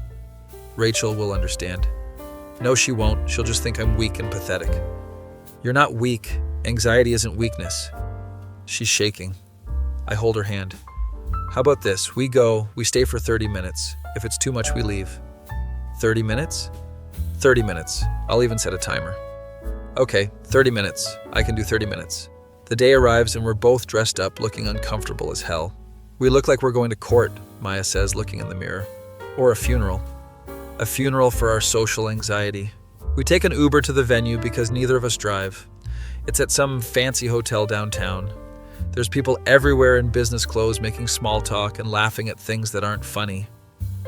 Rachel will understand. No, she won't. She'll just think I'm weak and pathetic. You're not weak. Anxiety isn't weakness. She's shaking. I hold her hand. How about this? We stay for 30 minutes. If it's too much, we leave. 30 minutes? 30 minutes. I'll even set a timer. Okay, 30 minutes. I can do 30 minutes. The day arrives and we're both dressed up, looking uncomfortable as hell. We look like we're going to court, Maya says, looking in the mirror. Or a funeral. A funeral for our social anxiety. We take an Uber to the venue because neither of us drive. It's at some fancy hotel downtown. There's people everywhere in business clothes making small talk and laughing at things that aren't funny.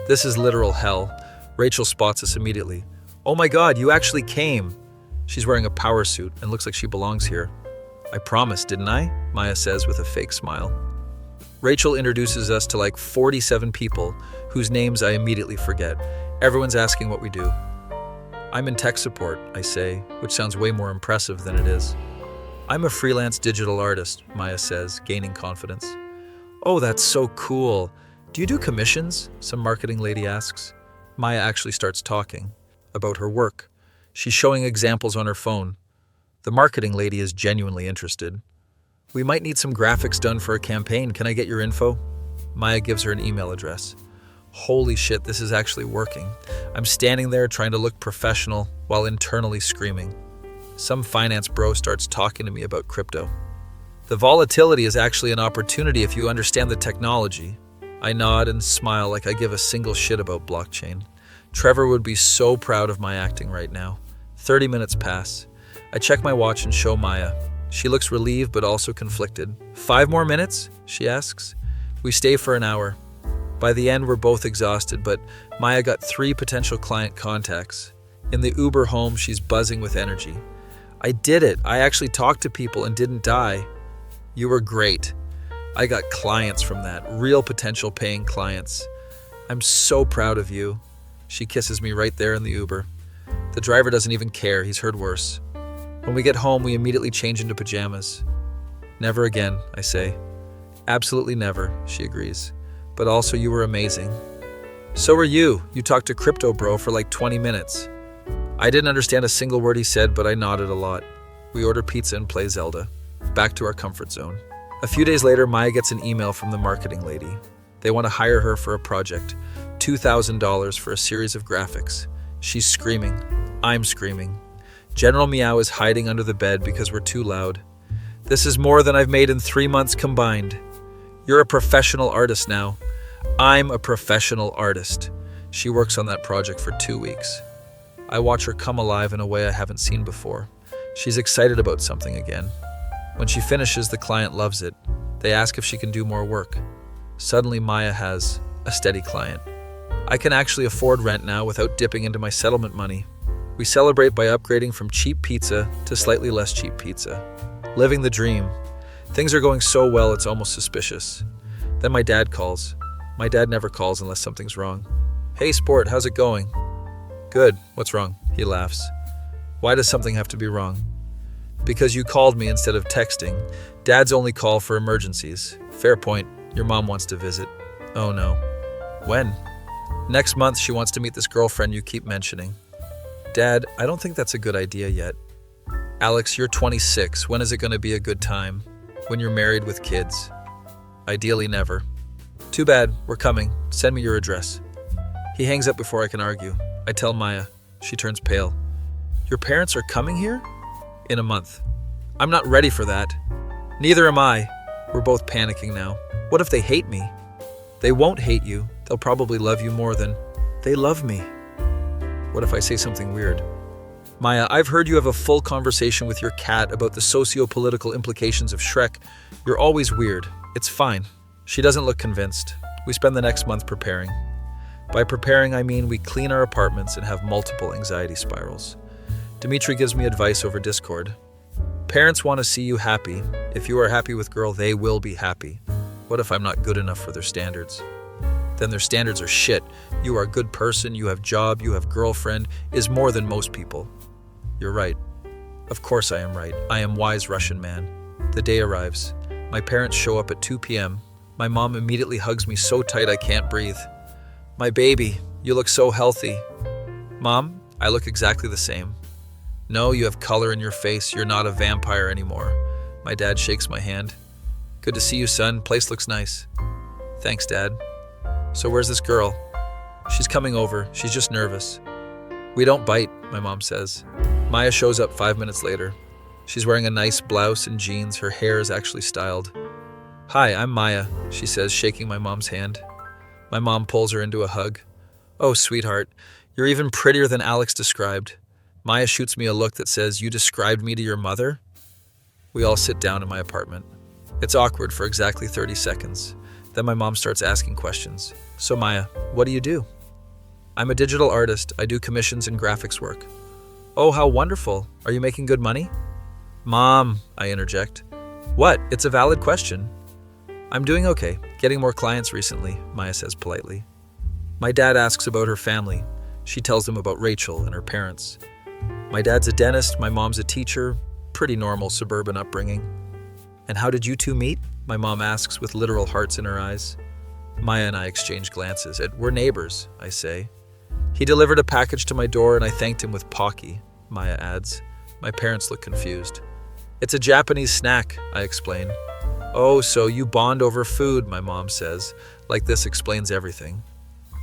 This is literal hell. Rachel spots us immediately. Oh my God, you actually came. She's wearing a power suit and looks like she belongs here. I promised, didn't I? Maya says with a fake smile. Rachel introduces us to like 47 people whose names I immediately forget. Everyone's asking what we do. I'm in tech support, I say, which sounds way more impressive than it is. I'm a freelance digital artist, Maya says, gaining confidence. Oh, that's so cool. Do you do commissions? Some marketing lady asks. Maya actually starts talking about her work. She's showing examples on her phone. The marketing lady is genuinely interested. We might need some graphics done for a campaign. Can I get your info? Maya gives her an email address. Holy shit, this is actually working. I'm standing there trying to look professional while internally screaming. Some finance bro starts talking to me about crypto. The volatility is actually an opportunity if you understand the technology. I nod and smile like I give a single shit about blockchain. Trevor would be so proud of my acting right now. 30 minutes pass. I check my watch and show Maya. She looks relieved but also conflicted. 5 more minutes? She asks. We stay for an hour. By the end, we're both exhausted, but Maya got 3 potential client contacts. In the Uber home, she's buzzing with energy. I did it. I actually talked to people and didn't die. You were great. I got clients from that, real potential paying clients. I'm so proud of you. She kisses me right there in the Uber. The driver doesn't even care. He's heard worse. When we get home, we immediately change into pajamas. Never again, I say. Absolutely never, she agrees. But also, you were amazing. So were you. You talked to Crypto Bro for like 20 minutes. I didn't understand a single word he said, but I nodded a lot. We order pizza and play Zelda. Back to our comfort zone. A few days later, Maya gets an email from the marketing lady. They want to hire her for a project. $2,000 for a series of graphics. She's screaming. I'm screaming. General Meow is hiding under the bed because we're too loud. This is more than I've made in 3 months combined. You're a professional artist now. I'm a professional artist. She works on that project for 2 weeks. I watch her come alive in a way I haven't seen before. She's excited about something again. When she finishes, the client loves it. They ask if she can do more work. Suddenly, Maya has a steady client. I can actually afford rent now without dipping into my settlement money. We celebrate by upgrading from cheap pizza to slightly less cheap pizza. Living the dream. Things are going so well, it's almost suspicious. Then my dad calls. My dad never calls unless something's wrong. Hey, sport, how's it going? Good. What's wrong? He laughs. Why does something have to be wrong? Because you called me instead of texting. Dads only call for emergencies. Fair point. Your mom wants to visit. Oh no. When? Next month she wants to meet this girlfriend you keep mentioning. Dad, I don't think that's a good idea yet. Alex, you're 26. When is it going to be a good time? When you're married with kids. Ideally never. Too bad. We're coming. Send me your address. He hangs up before I can argue. I tell Maya. She turns pale. Your parents are coming here? In a month. I'm not ready for that. Neither am I. We're both panicking now. What if they hate me? They won't hate you. They'll probably love you more than they love me. What if I say something weird? Maya, I've heard you have a full conversation with your cat about the socio-political implications of Shrek. You're always weird. It's fine. She doesn't look convinced. We spend the next month preparing. By preparing, I mean we clean our apartments and have multiple anxiety spirals. Dimitri gives me advice over Discord. Parents want to see you happy. If you are happy with girl, they will be happy. What if I'm not good enough for their standards? Then their standards are shit. You are a good person, you have job, you have girlfriend, is more than most people. You're right. Of course I am right. I am wise Russian man. The day arrives. My parents show up at 2 p.m. My mom immediately hugs me so tight I can't breathe. My baby, you look so healthy. Mom, I look exactly the same. No, you have color in your face. You're not a vampire anymore. My dad shakes my hand. Good to see you, son. Place looks nice. Thanks, Dad. So where's this girl? She's coming over. She's just nervous. We don't bite, my mom says. Maya shows up 5 minutes later. She's wearing a nice blouse and jeans. Her hair is actually styled. Hi, I'm Maya, she says, shaking my mom's hand. My mom pulls her into a hug. Oh, sweetheart, you're even prettier than Alex described. Maya shoots me a look that says, you described me to your mother? We all sit down in my apartment. It's awkward for exactly 30 seconds. Then my mom starts asking questions. So Maya, what do you do? I'm a digital artist. I do commissions and graphics work. Oh, how wonderful. Are you making good money? Mom, I interject. What? It's a valid question. I'm doing okay, getting more clients recently, Maya says politely. My dad asks about her family. She tells him about Rachel and her parents. My dad's a dentist, my mom's a teacher, pretty normal suburban upbringing. And how did you two meet? My mom asks with literal hearts in her eyes. Maya and I exchange glances. We're neighbors, I say. He delivered a package to my door and I thanked him with Pocky, Maya adds. My parents look confused. It's a Japanese snack, I explain. Oh, so you bond over food, my mom says. Like this explains everything.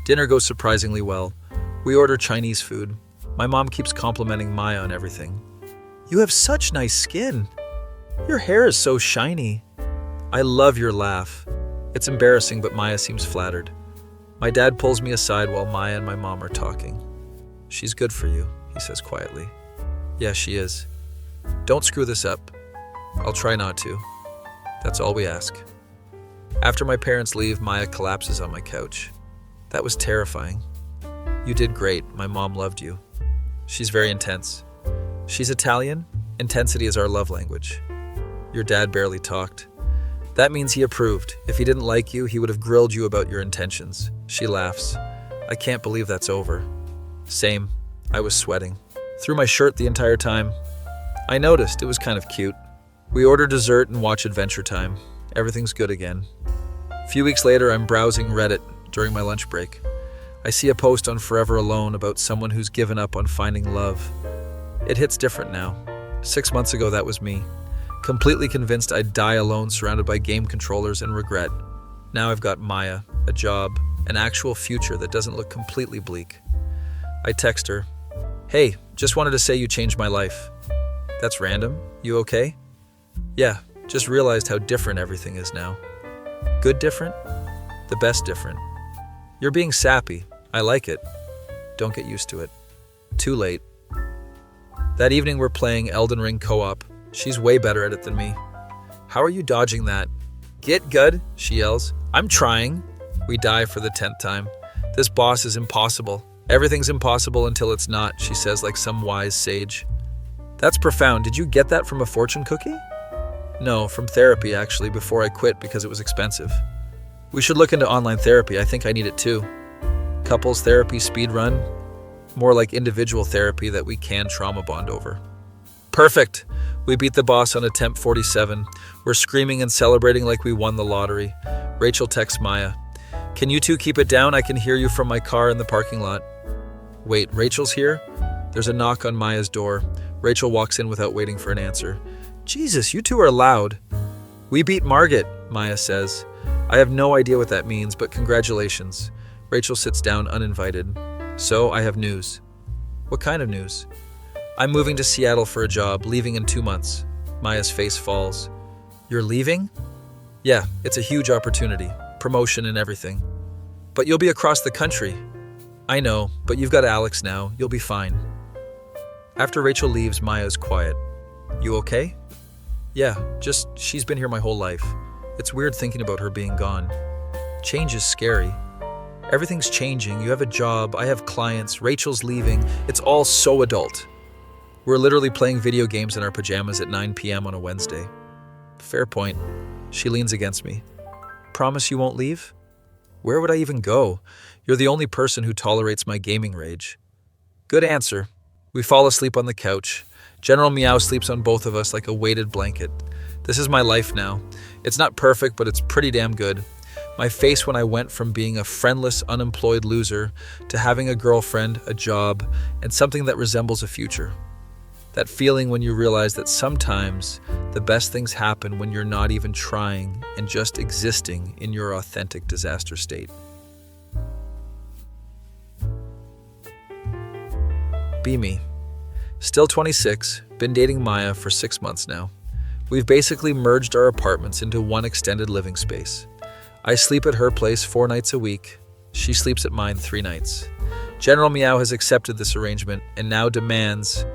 Dinner goes surprisingly well. We order Chinese food. My mom keeps complimenting Maya on everything. You have such nice skin. Your hair is so shiny. I love your laugh. It's embarrassing, but Maya seems flattered. My dad pulls me aside while Maya and my mom are talking. She's good for you, he says quietly. Yeah, she is. Don't screw this up. I'll try not to. That's all we ask. After my parents leave, Maya collapses on my couch. That was terrifying. You did great. My mom loved you. She's very intense. She's Italian. Intensity is our love language. Your dad barely talked. That means he approved. If he didn't like you, he would have grilled you about your intentions. She laughs. I can't believe that's over. Same. I was sweating. Through my shirt the entire time. I noticed. It was kind of cute. We order dessert and watch Adventure Time. Everything's good again. A few weeks later, I'm browsing Reddit during my lunch break. I see a post on Forever Alone about someone who's given up on finding love. It hits different now. 6 months ago, that was me. Completely convinced I'd die alone surrounded by game controllers and regret. Now I've got Maya, a job, an actual future that doesn't look completely bleak. I text her, Hey, just wanted to say you changed my life. That's random. You okay? Yeah, just realized how different everything is now. Good different? The best different. You're being sappy. I like it. Don't get used to it. Too late. That evening we're playing Elden Ring co-op. She's way better at it than me. How are you dodging that? Get good, she yells. I'm trying. We die for the 10th time. This boss is impossible. Everything's impossible until it's not, she says like some wise sage. That's profound. Did you get that from a fortune cookie? No, from therapy actually, before I quit because it was expensive. We should look into online therapy. I think I need it too. Couples therapy speed run. More like individual therapy that we can trauma bond over. Perfect. We beat the boss on attempt 47. We're screaming and celebrating like we won the lottery. Rachel texts Maya. Can you two keep it down? I can hear you from my car in the parking lot. Wait, Rachel's here? There's a knock on Maya's door. Rachel walks in without waiting for an answer. Jesus, you two are loud. We beat Margit, Maya says. I have no idea what that means, but congratulations. Rachel sits down uninvited. So, I have news. What kind of news? I'm moving to Seattle for a job, leaving in 2 months. Maya's face falls. You're leaving? Yeah, it's a huge opportunity. Promotion and everything. But you'll be across the country. I know, but you've got Alex now. You'll be fine. After Rachel leaves, Maya's quiet. You okay? Yeah, just she's been here my whole life. It's weird thinking about her being gone. Change is scary. Everything's changing. You have a job, I have clients, Rachel's leaving. It's all so adult. We're literally playing video games in our pajamas at 9 p.m. on a Wednesday. Fair point. She leans against me. Promise you won't leave? Where would I even go? You're the only person who tolerates my gaming rage. Good answer. We fall asleep on the couch. General Meow sleeps on both of us like a weighted blanket. This is my life now. It's not perfect, but it's pretty damn good. My face when I went from being a friendless, unemployed loser to having a girlfriend, a job, and something that resembles a future. That feeling when you realize that sometimes the best things happen when you're not even trying and just existing in your authentic disaster state. Be me. Still 26, been dating Maya for 6 months now. We've basically merged our apartments into one extended living space. I sleep at her place 4 nights a week. She sleeps at mine 3 nights. General Meow has accepted this arrangement and now demands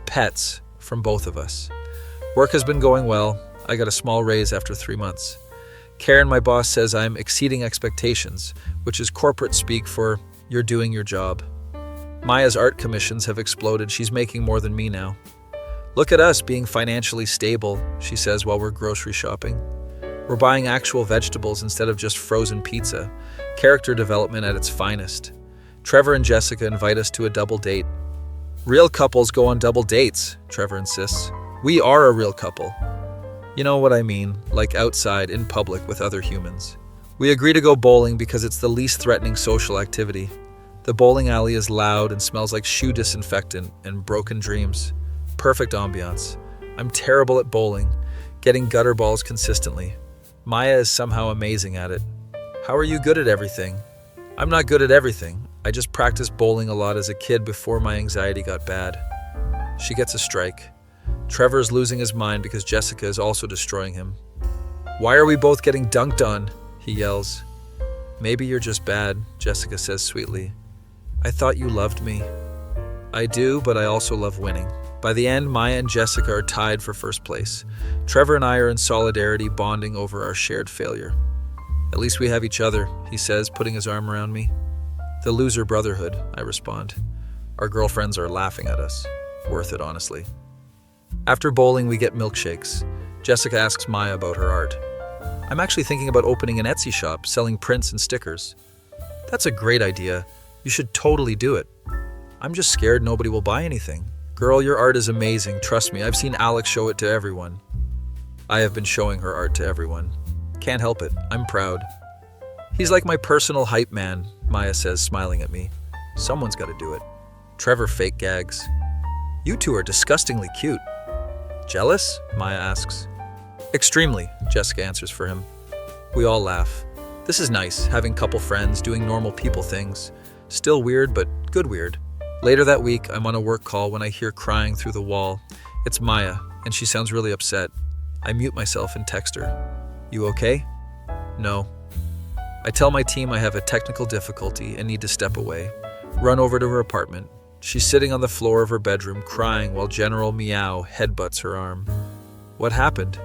pets from both of us. Work has been going well. I got a small raise after 3 months. Karen, my boss, says I'm exceeding expectations, which is corporate speak for you're doing your job. Maya's art commissions have exploded. She's making more than me now. Look at us being financially stable, she says while we're grocery shopping. We're buying actual vegetables instead of just frozen pizza. Character development at its finest. Trevor and Jessica invite us to a double date. Real couples go on double dates, Trevor insists. We are a real couple. You know what I mean, like outside, in public, with other humans. We agree to go bowling because it's the least threatening social activity. The bowling alley is loud and smells like shoe disinfectant and broken dreams. Perfect ambiance. I'm terrible at bowling, getting gutter balls consistently. Maya is somehow amazing at it. How are you good at everything? I'm not good at everything. I just practiced bowling a lot as a kid before my anxiety got bad. She gets a strike. Trevor is losing his mind because Jessica is also destroying him. Why are we both getting dunked on? He yells. Maybe you're just bad, Jessica says sweetly. I thought you loved me. I do, but I also love winning. By the end, Maya and Jessica are tied for first place. Trevor and I are in solidarity, bonding over our shared failure. At least we have each other, he says, putting his arm around me. The loser brotherhood, I respond. Our girlfriends are laughing at us. Worth it, honestly. After bowling, we get milkshakes. Jessica asks Maya about her art. I'm actually thinking about opening an Etsy shop, selling prints and stickers. That's a great idea. You should totally do it. I'm just scared nobody will buy anything. Girl, your art is amazing. Trust me, I've seen Alex show it to everyone. I have been showing her art to everyone. Can't help it. I'm proud. He's like my personal hype man, Maya says, smiling at me. Someone's got to do it. Trevor fake gags. You two are disgustingly cute. Jealous? Maya asks. Extremely, Jessica answers for him. We all laugh. This is nice, having couple friends, doing normal people things. Still weird, but good weird. Later that week, I'm on a work call when I hear crying through the wall. It's Maya, and she sounds really upset. I mute myself and text her. You okay? No. I tell my team I have a technical difficulty and need to step away. Run over to her apartment. She's sitting on the floor of her bedroom crying while General Meow headbutts her arm. What happened?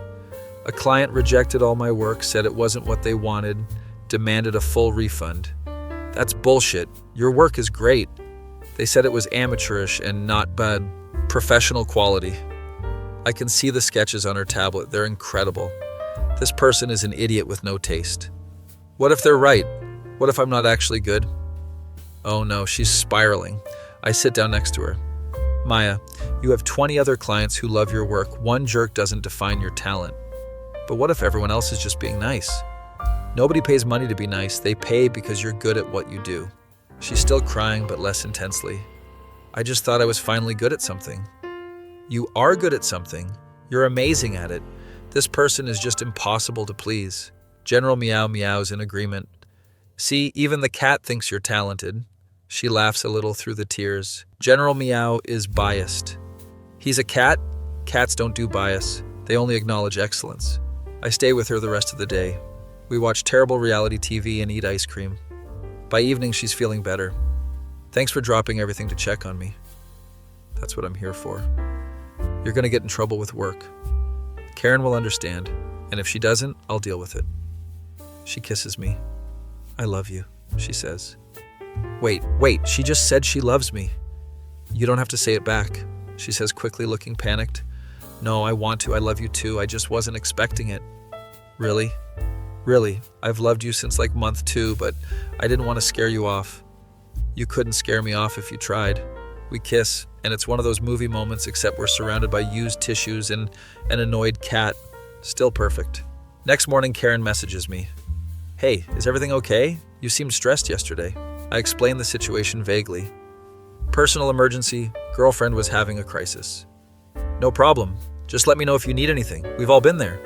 A client rejected all my work, said it wasn't what they wanted, demanded a full refund. That's bullshit. Your work is great. They said it was amateurish and not bad. Professional quality. I can see the sketches on her tablet. They're incredible. This person is an idiot with no taste. What if they're right? What if I'm not actually good? Oh no, she's spiraling. I sit down next to her. Maya, you have 20 other clients who love your work. One jerk doesn't define your talent. But what if everyone else is just being nice? Nobody pays money to be nice. They pay because you're good at what you do. She's still crying, but less intensely. I just thought I was finally good at something. You are good at something. You're amazing at it. This person is just impossible to please. General Meow meows in agreement. See, even the cat thinks you're talented. She laughs a little through the tears. General Meow is biased. He's a cat. Cats don't do bias. They only acknowledge excellence. I stay with her the rest of the day. We watch terrible reality TV and eat ice cream. By evening, she's feeling better. Thanks for dropping everything to check on me. That's what I'm here for. You're going to get in trouble with work. Karen will understand, and if she doesn't, I'll deal with it. She kisses me. I love you, she says. Wait, she just said she loves me. You don't have to say it back, she says quickly, looking panicked. No, I want to. I love you too. I just wasn't expecting it. Really? Really, I've loved you since like month 2, but I didn't want to scare you off. You couldn't scare me off if you tried. We kiss, and it's one of those movie moments except we're surrounded by used tissues and an annoyed cat. Still perfect. Next morning, Karen messages me. Hey, is everything okay? You seemed stressed yesterday. I explained the situation vaguely. Personal emergency, girlfriend was having a crisis. No problem. Just let me know if you need anything. We've all been there.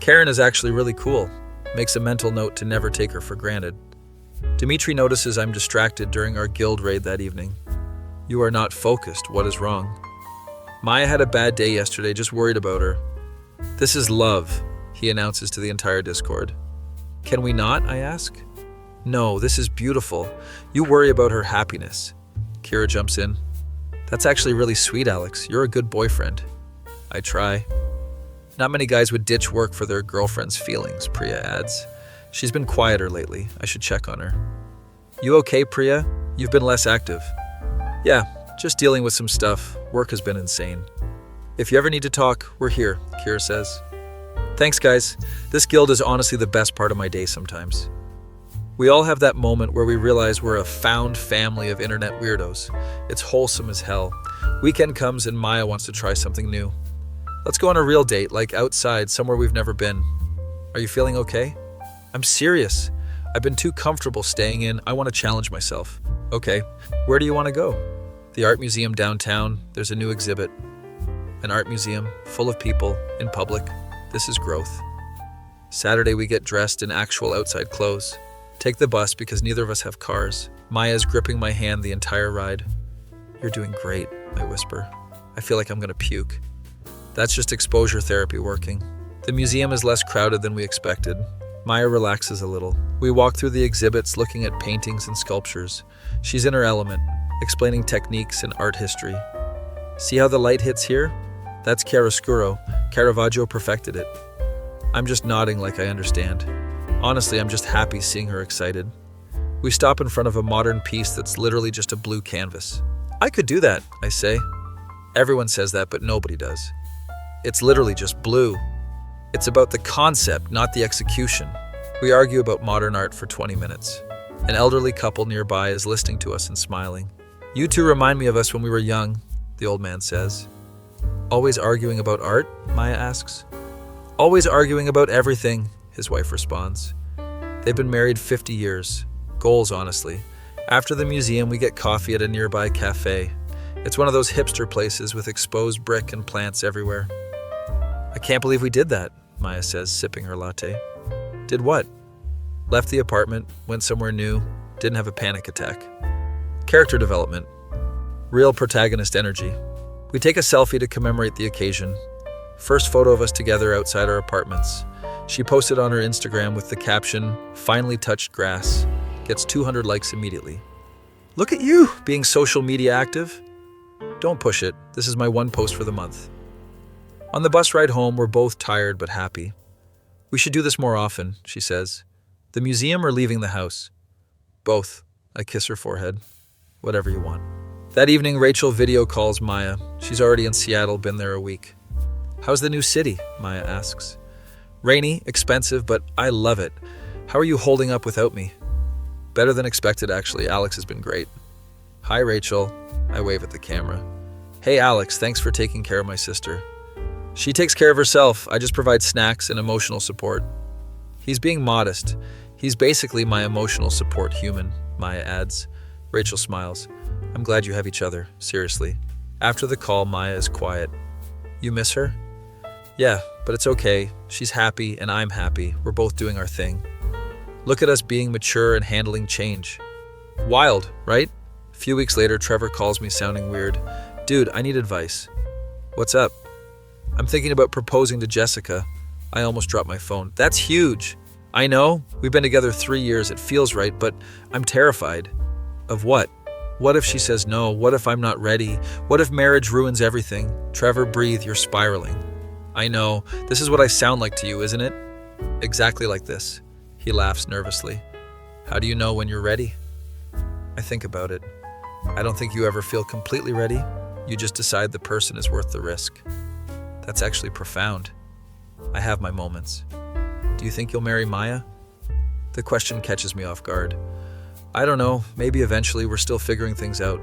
Karen is actually really cool. Makes a mental note to never take her for granted. Dimitri notices I'm distracted during our guild raid that evening. You are not focused. What is wrong? Maya had a bad day yesterday, just worried about her. This is love, he announces to the entire Discord. Can we not? I ask. No, this is beautiful. You worry about her happiness. Kira jumps in. That's actually really sweet, Alex. You're a good boyfriend. I try. Not many guys would ditch work for their girlfriend's feelings, Priya adds. She's been quieter lately. I should check on her. You okay, Priya? You've been less active. Yeah, just dealing with some stuff. Work has been insane. If you ever need to talk, we're here, Kira says. Thanks, guys. This guild is honestly the best part of my day sometimes. We all have that moment where we realize we're a found family of internet weirdos. It's wholesome as hell. Weekend comes and Maya wants to try something new. Let's go on a real date, like outside, somewhere we've never been. Are you feeling okay? I'm serious. I've been too comfortable staying in. I want to challenge myself. Okay, where do you want to go? The art museum downtown. There's a new exhibit. An art museum, full of people, in public. This is growth. Saturday we get dressed in actual outside clothes. Take the bus because neither of us have cars. Maya's gripping my hand the entire ride. You're doing great, I whisper. I feel like I'm gonna puke. That's just exposure therapy working. The museum is less crowded than we expected. Maya relaxes a little. We walk through the exhibits looking at paintings and sculptures. She's in her element, explaining techniques and art history. See how the light hits here? That's chiaroscuro. Caravaggio perfected it. I'm just nodding like I understand. Honestly, I'm just happy seeing her excited. We stop in front of a modern piece that's literally just a blue canvas. I could do that, I say. Everyone says that, but nobody does. It's literally just blue. It's about the concept, not the execution. We argue about modern art for 20 minutes. An elderly couple nearby is listening to us and smiling. You two remind me of us when we were young, the old man says. Always arguing about art? Maya asks. Always arguing about everything, his wife responds. They've been married 50 years. Goals, honestly. After the museum, we get coffee at a nearby cafe. It's one of those hipster places with exposed brick and plants everywhere. I can't believe we did that, Maya says, sipping her latte. Did what? Left the apartment, went somewhere new, didn't have a panic attack. Character development. Real protagonist energy. We take a selfie to commemorate the occasion. First photo of us together outside our apartments. She posted on her Instagram with the caption, "Finally touched grass." Gets 200 likes immediately. Look at you, being social media active. Don't push it. This is my one post for the month. On the bus ride home, we're both tired but happy. We should do this more often, she says. The museum or leaving the house? Both. I kiss her forehead. Whatever you want. That evening, Rachel video calls Maya. She's already in Seattle, been there a week. How's the new city? Maya asks. Rainy, expensive, but I love it. How are you holding up without me? Better than expected, actually. Alex has been great. Hi, Rachel. I wave at the camera. Hey, Alex, thanks for taking care of my sister. She takes care of herself. I just provide snacks and emotional support. He's being modest. He's basically my emotional support human, Maya adds. Rachel smiles. I'm glad you have each other, seriously. After the call, Maya is quiet. You miss her? Yeah, but it's okay. She's happy and I'm happy. We're both doing our thing. Look at us being mature and handling change. Wild, right? A few weeks later, Trevor calls me sounding weird. Dude, I need advice. What's up? I'm thinking about proposing to Jessica. I almost dropped my phone. That's huge. I know. We've been together 3 years. It feels right, but I'm terrified. Of what? What if she says no? What if I'm not ready? What if marriage ruins everything? Trevor, breathe. You're spiraling. I know. This is what I sound like to you, isn't it? Exactly like this. He laughs nervously. How do you know when you're ready? I think about it. I don't think you ever feel completely ready. You just decide the person is worth the risk. That's actually profound. I have my moments. Do you think you'll marry Maya? The question catches me off guard. I don't know, maybe eventually. We're still figuring things out.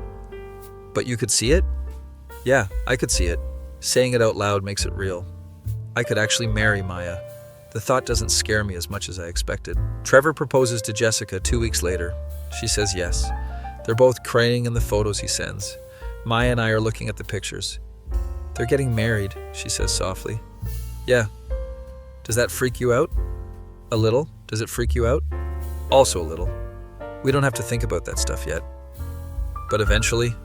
But you could see it? Yeah, I could see it. Saying it out loud makes it real. I could actually marry Maya. The thought doesn't scare me as much as I expected. Trevor proposes to Jessica 2 weeks later. She says yes. They're both crying in the photos he sends. Maya and I are looking at the pictures. They're getting married, she says softly. Yeah. Does that freak you out? A little. Does it freak you out? Also a little. We don't have to think about that stuff yet. But eventually?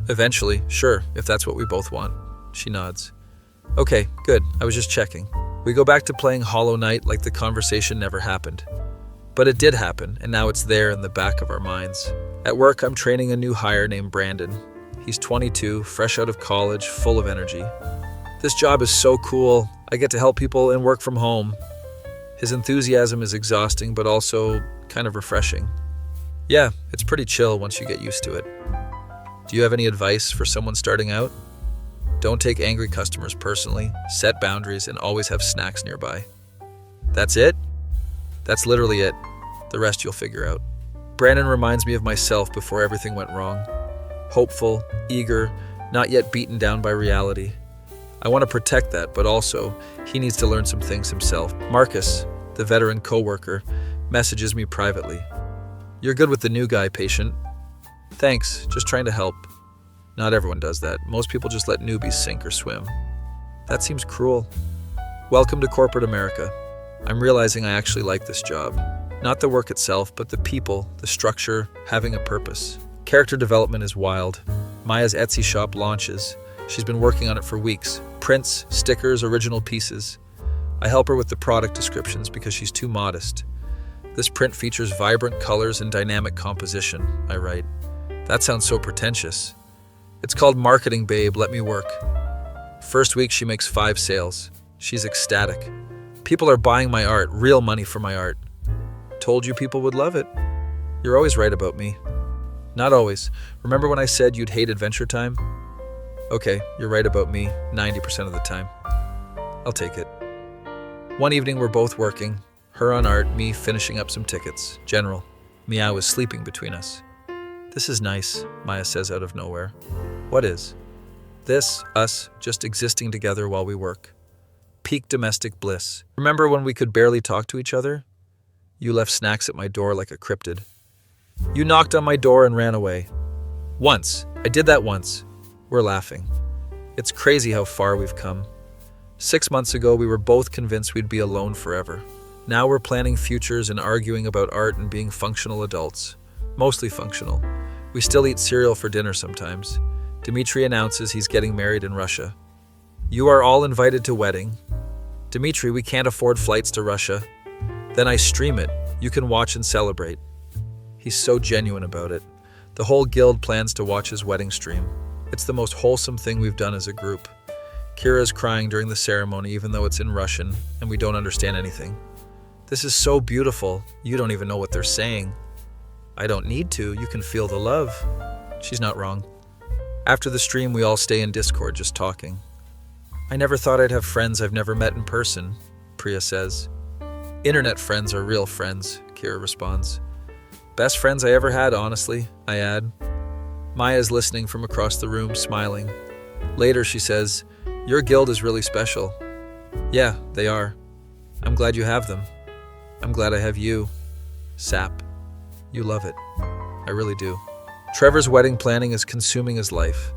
Eventually, sure, if that's what we both want. She nods. Okay, good. I was just checking. We go back to playing Hollow Knight like the conversation never happened. But it did happen, and now it's there in the back of our minds. At work, I'm training a new hire named Brandon. He's 22, fresh out of college, full of energy. This job is so cool. I get to help people and work from home. His enthusiasm is exhausting, but also kind of refreshing. Yeah, it's pretty chill once you get used to it. Do you have any advice for someone starting out? Don't take angry customers personally, set boundaries, and always have snacks nearby. That's it? That's literally it. The rest you'll figure out. Brandon reminds me of myself before everything went wrong. Hopeful, eager, not yet beaten down by reality. I want to protect that, but also, he needs to learn some things himself. Marcus, the veteran coworker, messages me privately. You're good with the new guy, patient. Thanks, just trying to help. Not everyone does that. Most people just let newbies sink or swim. That seems cruel. Welcome to corporate America. I'm realizing I actually like this job. Not the work itself, but the people, the structure, having a purpose. Character development is wild. Maya's Etsy shop launches. She's been working on it for weeks. Prints, stickers, original pieces. I help her with the product descriptions because she's too modest. This print features vibrant colors and dynamic composition, I write. That sounds so pretentious. It's called Marketing Babe, let me work. First week she makes 5 sales. She's ecstatic. People are buying my art, real money for my art. Told you people would love it. You're always right about me. Not always. Remember when I said you'd hate Adventure Time? Okay, you're right about me 90% of the time. I'll take it. One evening we're both working. Her on art, me finishing up some tickets. General. Meow is sleeping between us. This is nice, Maya says out of nowhere. What is? This, us, just existing together while we work. Peak domestic bliss. Remember when we could barely talk to each other? You left snacks at my door like a cryptid. You knocked on my door and ran away. Once. I did that once. We're laughing. It's crazy how far we've come. 6 months ago, we were both convinced we'd be alone forever. Now we're planning futures and arguing about art and being functional adults. Mostly functional. We still eat cereal for dinner sometimes. Dmitry announces he's getting married in Russia. You are all invited to wedding. Dmitry, we can't afford flights to Russia. Then I stream it. You can watch and celebrate. He's so genuine about it. The whole guild plans to watch his wedding stream. It's the most wholesome thing we've done as a group. Kira's crying during the ceremony even though it's in Russian and we don't understand anything. This is so beautiful. You don't even know what they're saying. I don't need to. You can feel the love. She's not wrong. After the stream, we all stay in Discord just talking. I never thought I'd have friends I've never met in person, Priya says. Internet friends are real friends, Kira responds. Best friends I ever had, honestly, I add. Maya's listening from across the room, smiling. Later, she says, your guild is really special. Yeah, they are. I'm glad you have them. I'm glad I have you. Sap. You love it. I really do. Trevor's wedding planning is consuming his life.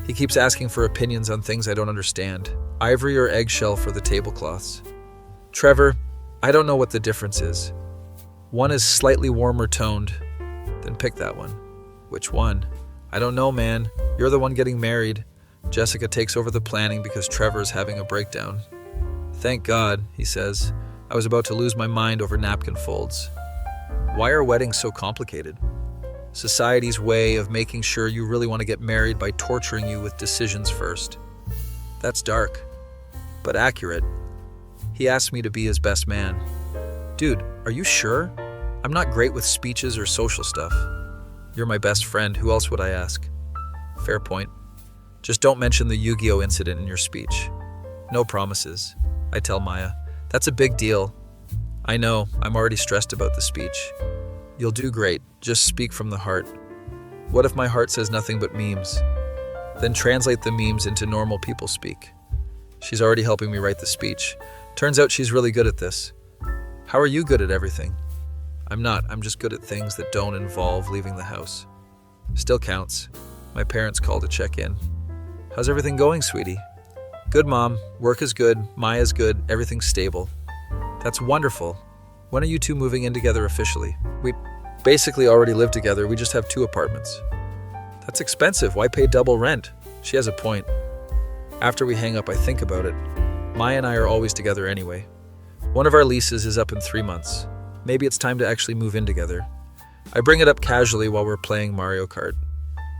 He keeps asking for opinions on things I don't understand. Ivory or eggshell for the tablecloths. Trevor, I don't know what the difference is. One is slightly warmer toned. Then pick that one. Which one? I don't know, man. You're the one getting married. Jessica takes over the planning because Trevor is having a breakdown. Thank God, he says. I was about to lose my mind over napkin folds. Why are weddings so complicated? Society's way of making sure you really want to get married by torturing you with decisions first. That's dark, but accurate. He asked me to be his best man. Dude, are you sure? I'm not great with speeches or social stuff. You're my best friend. Who else would I ask? Fair point. Just don't mention the Yu-Gi-Oh incident in your speech. No promises, I tell Maya. That's a big deal. I know, I'm already stressed about the speech. You'll do great. Just speak from the heart. What if my heart says nothing but memes? Then translate the memes into normal people speak. She's already helping me write the speech. Turns out she's really good at this. How are you good at everything? I'm not. I'm just good at things that don't involve leaving the house. Still counts. My parents called to check in. How's everything going, sweetie? Good, Mom. Work is good. Maya's good. Everything's stable. That's wonderful. When are you two moving in together officially? We basically already live together. We just have 2 apartments. That's expensive. Why pay double rent? She has a point. After we hang up, I think about it. Maya and I are always together anyway. One of our leases is up in 3 months. Maybe it's time to actually move in together. I bring it up casually while we're playing Mario Kart.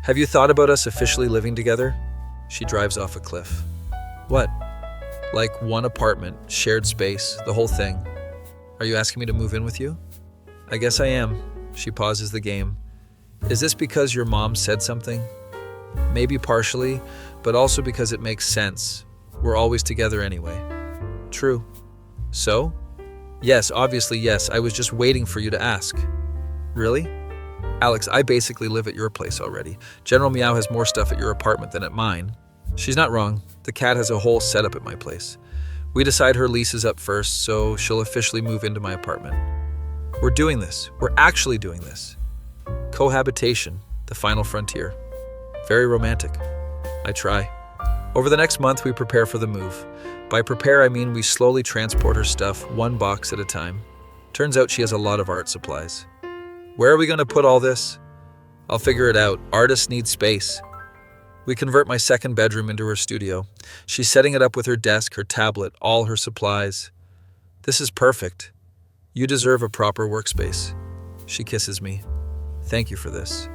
Have you thought about us officially living together? She drives off a cliff. What? Like 1 apartment, shared space, the whole thing. Are you asking me to move in with you? I guess I am. She pauses the game. Is this because your mom said something? Maybe partially, but also because it makes sense. We're always together anyway. True. So? Yes, obviously yes. I was just waiting for you to ask. Really? Alex, I basically live at your place already. General Meow has more stuff at your apartment than at mine. She's not wrong. The cat has a whole setup at my place. We decide her lease is up first, so she'll officially move into my apartment. We're doing this. We're actually doing this. Cohabitation, the final frontier. Very romantic. I try. Over the next month, we prepare for the move. By prepare, I mean we slowly transport her stuff, one box at a time. Turns out she has a lot of art supplies. Where are we going to put all this? I'll figure it out. Artists need space. We convert my second bedroom into her studio. She's setting it up with her desk, her tablet, all her supplies. This is perfect. You deserve a proper workspace. She kisses me. Thank you for this.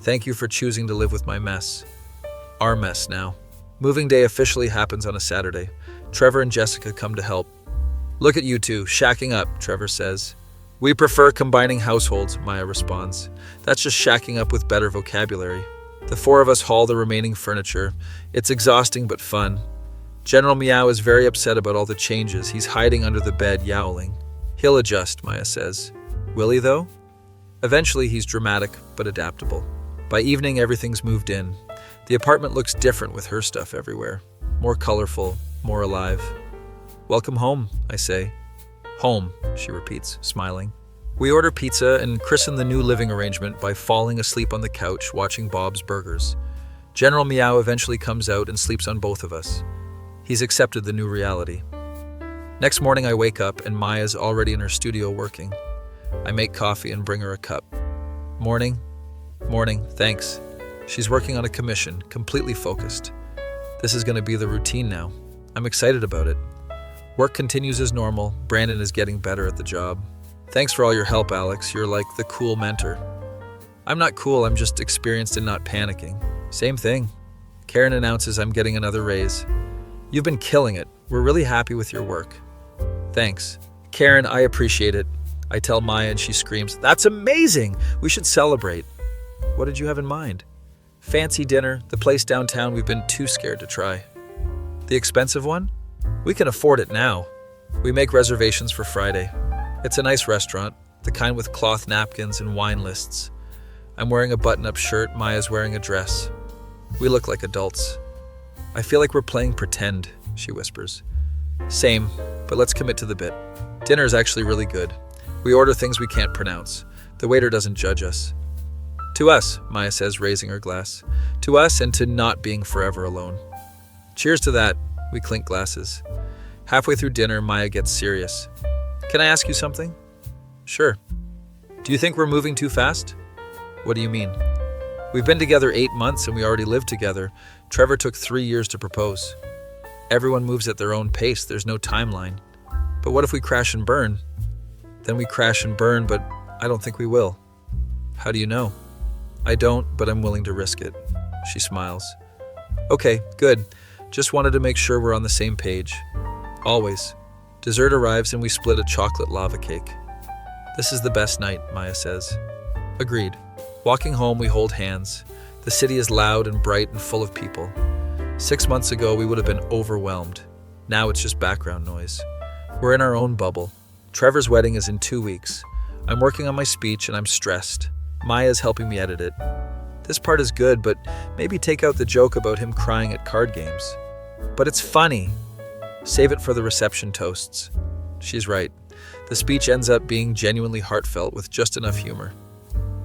Thank you for choosing to live with my mess. Our mess now. Moving day officially happens on a Saturday. Trevor and Jessica come to help. Look at you two, shacking up, Trevor says. We prefer combining households, Maya responds. That's just shacking up with better vocabulary. The four of us haul the remaining furniture. It's exhausting but fun. General Meow is very upset about all the changes. He's hiding under the bed, yowling. He'll adjust, Maya says. Will he, though? Eventually, he's dramatic but adaptable. By evening, everything's moved in. The apartment looks different with her stuff everywhere. More colorful, more alive. Welcome home, I say. Home, she repeats, smiling. We order pizza and christen the new living arrangement by falling asleep on the couch watching Bob's Burgers. General Meow eventually comes out and sleeps on both of us. He's accepted the new reality. Next morning I wake up and Maya's already in her studio working. I make coffee and bring her a cup. Morning? Morning, thanks. She's working on a commission, completely focused. This is going to be the routine now. I'm excited about it. Work continues as normal. Brandon is getting better at the job. Thanks for all your help, Alex. You're like the cool mentor. I'm not cool, I'm just experienced in not panicking. Same thing. Karen announces I'm getting another raise. You've been killing it. We're really happy with your work. Thanks. Karen, I appreciate it. I tell Maya and she screams, That's amazing! We should celebrate. What did you have in mind? Fancy dinner, the place downtown we've been too scared to try. The expensive one? We can afford it now. We make reservations for Friday. It's a nice restaurant, the kind with cloth napkins and wine lists. I'm wearing a button-up shirt, Maya's wearing a dress. We look like adults. I feel like we're playing pretend, she whispers. Same, but let's commit to the bit. Dinner is actually really good. We order things we can't pronounce. The waiter doesn't judge us. To us, Maya says, raising her glass. To us and to not being forever alone. Cheers to that. We clink glasses. Halfway through dinner, Maya gets serious. Can I ask you something? Sure. Do you think we're moving too fast? What do you mean? We've been together 8 months and we already live together. Trevor took 3 years to propose. Everyone moves at their own pace. There's no timeline. But what if we crash and burn? Then we crash and burn, but I don't think we will. How do you know? I don't, but I'm willing to risk it. She smiles. Okay, good. Just wanted to make sure we're on the same page. Always. Dessert arrives and we split a chocolate lava cake. This is the best night, Maya says. Agreed. Walking home, we hold hands. The city is loud and bright and full of people. 6 months ago, we would have been overwhelmed. Now it's just background noise. We're in our own bubble. Trevor's wedding is in 2 weeks. I'm working on my speech and I'm stressed. Maya's helping me edit it. This part is good, but maybe take out the joke about him crying at card games. But it's funny. Save it for the reception toasts. She's right. The speech ends up being genuinely heartfelt with just enough humor.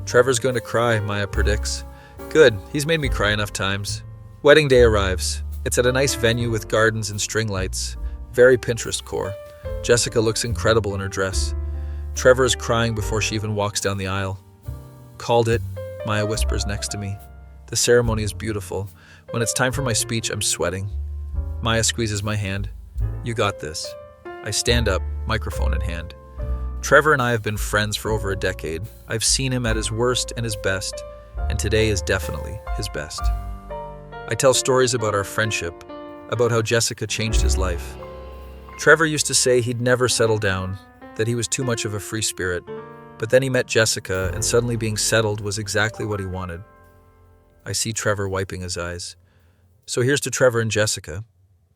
Trevor's going to cry, Maya predicts. Good, he's made me cry enough times. Wedding day arrives. It's at a nice venue with gardens and string lights. Very Pinterest core. Jessica looks incredible in her dress. Trevor is crying before she even walks down the aisle. Called it, Maya whispers next to me. The ceremony is beautiful. When it's time for my speech, I'm sweating. Maya squeezes my hand. You got this. I stand up, microphone in hand. Trevor and I have been friends for over a decade. I've seen him at his worst and his best, and today is definitely his best. I tell stories about our friendship, about how Jessica changed his life. Trevor used to say he'd never settle down, that he was too much of a free spirit, but then he met Jessica, and suddenly being settled was exactly what he wanted. I see Trevor wiping his eyes. So here's to Trevor and Jessica.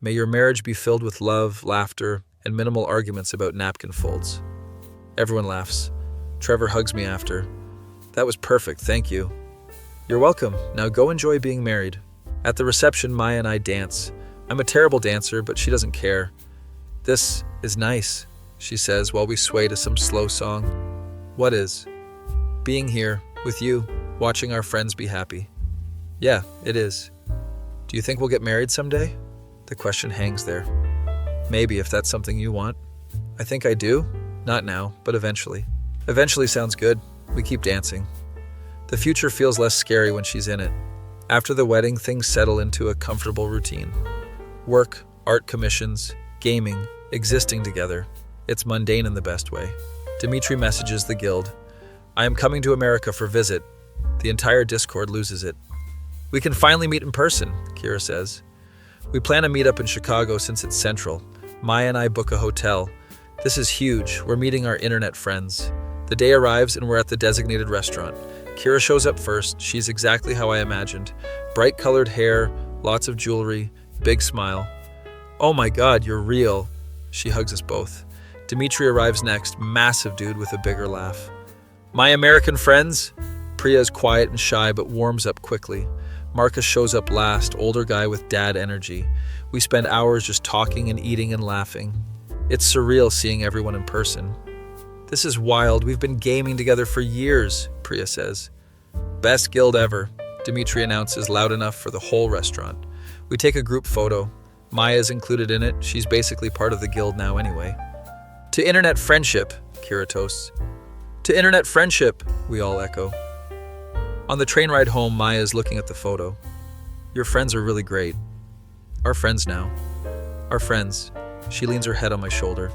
May your marriage be filled with love, laughter, and minimal arguments about napkin folds. Everyone laughs. Trevor hugs me after. That was perfect, thank you. You're welcome. Now go enjoy being married. At the reception, Maya and I dance. I'm a terrible dancer, but she doesn't care. This is nice, she says while we sway to some slow song. What is? Being here, with you, watching our friends be happy. Yeah, it is. Do you think we'll get married someday? The question hangs there. Maybe, if that's something you want. I think I do. Not now, but eventually. Eventually sounds good. We keep dancing. The future feels less scary when she's in it. After the wedding, things settle into a comfortable routine. Work, art commissions, gaming, existing together. It's mundane in the best way. Dimitri messages the guild. I am coming to America for visit. The entire Discord loses it. We can finally meet in person, Kira says. We plan a meetup in Chicago since it's central. Maya and I book a hotel. This is huge. We're meeting our internet friends. The day arrives and we're at the designated restaurant. Kira shows up first. She's exactly how I imagined. Bright colored hair, lots of jewelry, big smile. Oh my God, you're real. She hugs us both. Dimitri arrives next, massive dude with a bigger laugh. My American friends? Priya is quiet and shy but warms up quickly. Marcus shows up last, older guy with dad energy. We spend hours just talking and eating and laughing. It's surreal seeing everyone in person. This is wild. We've been gaming together for years, Priya says. Best guild ever, Dimitri announces loud enough for the whole restaurant. We take a group photo. Maya's included in it. She's basically part of the guild now anyway. To internet friendship, Kira toasts. To internet friendship, we all echo. On the train ride home, Maya is looking at the photo. Your friends are really great. Our friends now. Our friends. She leans her head on my shoulder.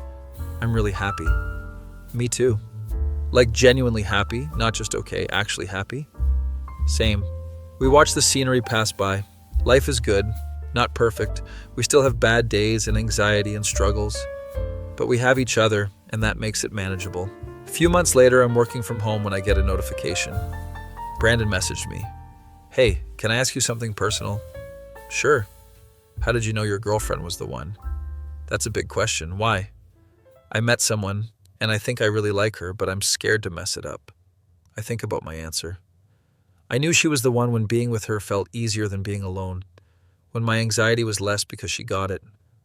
I'm really happy. Me too. Like genuinely happy, not just okay, actually happy. Same. We watch the scenery pass by. Life is good, not perfect. We still have bad days and anxiety and struggles. But we have each other, and that makes it manageable. A few months later, I'm working from home when I get a notification. Brandon messaged me. Hey, can I ask you something personal? Sure. How did you know your girlfriend was the one? That's a big question. Why? I met someone, and I think I really like her, but I'm scared to mess it up. I think about my answer. I knew she was the one when being with her felt easier than being alone, when my anxiety was less because she got it,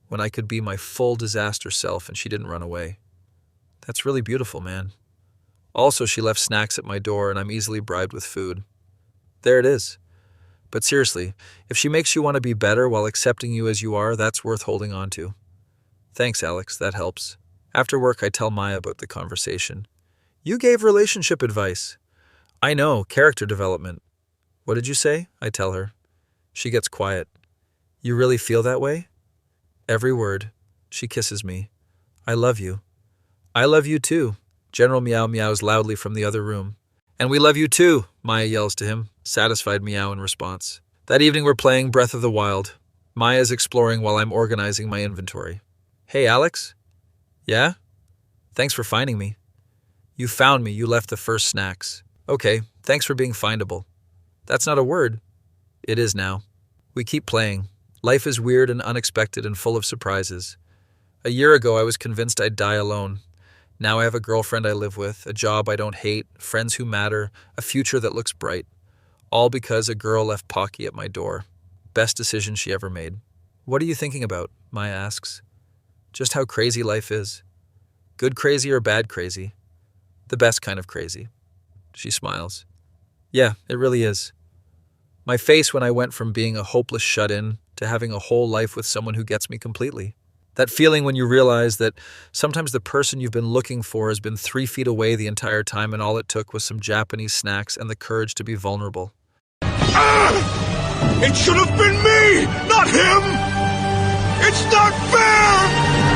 when I could be my full disaster self and she didn't run away. That's really beautiful, man. Also, she left snacks at my door and I'm easily bribed with food. There it is. But seriously, if she makes you want to be better while accepting you as you are, that's worth holding on to. Thanks, Alex, that helps. After work, I tell Maya about the conversation. You gave relationship advice. I know, character development. What did you say? I tell her. She gets quiet. You really feel that way? Every word. She kisses me. I love you. I love you too. General Meow meows loudly from the other room. And we love you too, Maya yells to him, satisfied meow in response. That evening we're playing Breath of the Wild. Maya's exploring while I'm organizing my inventory. Hey, Alex? Yeah? Thanks for finding me. You found me, you left the first snacks. Okay, thanks for being findable. That's not a word. It is now. We keep playing. Life is weird and unexpected and full of surprises. A year ago I was convinced I'd die alone. Now I have a girlfriend I live with, a job I don't hate, friends who matter, a future that looks bright. All because a girl left Pocky at my door. Best decision she ever made. What are you thinking about? Maya asks. Just how crazy life is. Good crazy or bad crazy? The best kind of crazy. She smiles. Yeah, it really is. My face when I went from being a hopeless shut-in to having a whole life with someone who gets me completely. That feeling when you realize that sometimes the person you've been looking for has been 3 feet away the entire time and all it took was some Japanese snacks and the courage to be vulnerable. It should have been me, not him! It's not fair!